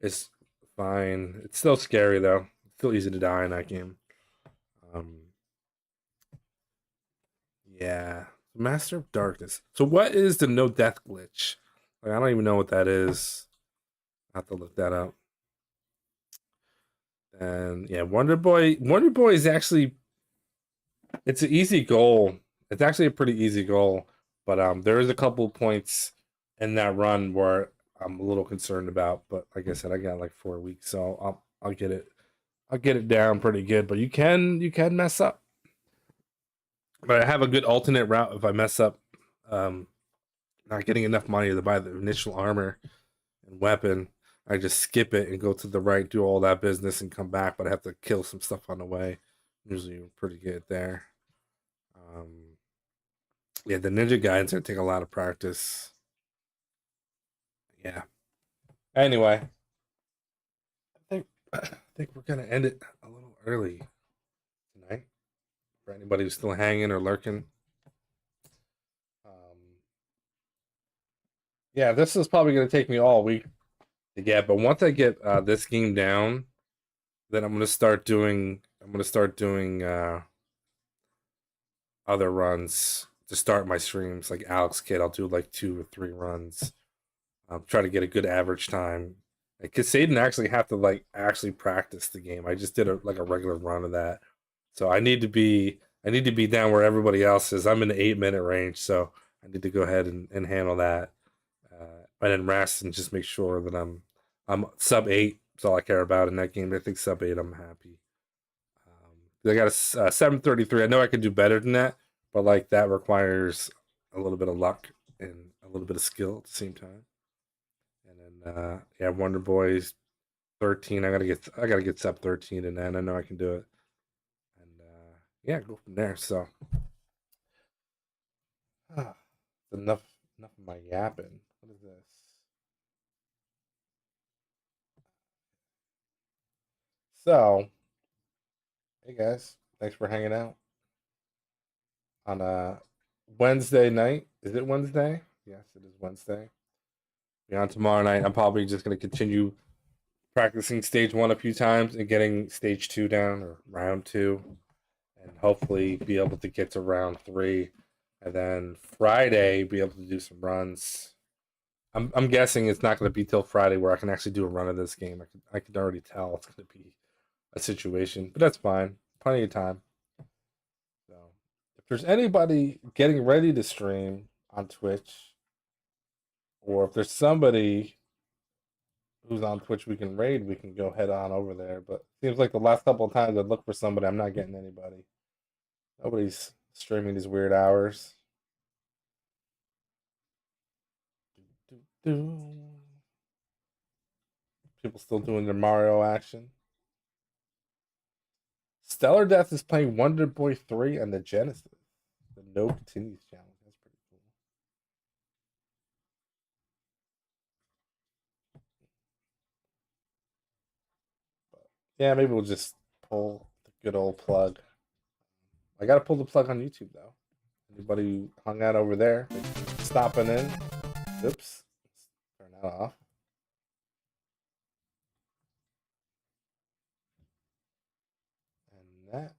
is fine. It's still scary though. It's still easy to die in that game. Yeah. Master of Darkness. So what is the no death glitch? Like, I don't even know what that is. I have to look that up. And yeah, Wonder Boy is actually, it's an easy goal. It's actually a pretty easy goal, But there is a couple points in that run where I'm a little concerned about. But like I said, I got like 4 weeks, so I'll get it. I'll get it down pretty good. But you can mess up. But I have a good alternate route if I mess up. Not getting enough money to buy the initial armor and weapon. I just skip it and go to the right, do all that business, and come back. But I have to kill some stuff on the way. Usually, pretty good there. Yeah, the ninja guides are take a lot of practice. Yeah. Anyway, I think we're gonna end it a little early tonight for anybody who's still hanging or lurking. Yeah, this is probably gonna take me all week to get, but once I get this game down, then I'm gonna start doing. Other runs to start my streams. Like Alex Kidd, I'll do like 2 or 3 runs. Try to get a good average time. Because Satan actually have to like actually practice the game. I just did a regular run of that, so I need to be down where everybody else is. I'm in the 8-minute range, so I need to go ahead and handle that, and then rest and just make sure that I'm sub 8. That's all I care about in that game. I think sub 8, I'm happy. I got a 733. I know I could do better than that, but like that requires a little bit of luck and a little bit of skill at the same time. And then yeah, Wonder Boy's 13. I gotta get sub 13, and then I know I can do it. And yeah, go from there. So enough of my yapping. What is this? So hey guys, thanks for hanging out on a Wednesday night. Is it Wednesday? Yes, it is Wednesday. Beyond tomorrow night, I'm probably just going to continue practicing stage 1 a few times and getting stage 2 down, or round 2, and hopefully be able to get to round 3, and then Friday be able to do some runs. I'm guessing it's not going to be till Friday where I can actually do a run of this game. I can already tell it's going to be a situation, but that's fine. Plenty of time. So if there's anybody getting ready to stream on Twitch, or if there's somebody who's on Twitch we can raid, we can go head on over there. But it seems like the last couple of times I look for somebody, I'm not getting anybody. Nobody's streaming these weird hours. People still doing their Mario action. Stellar Death is playing Wonder Boy 3 and the Genesis. The No Continues challenge. That's pretty cool. But yeah, maybe we'll just pull the good old plug. I gotta pull the plug on YouTube though. Anybody who hung out over there, stopping in. Oops. Turn that off. And that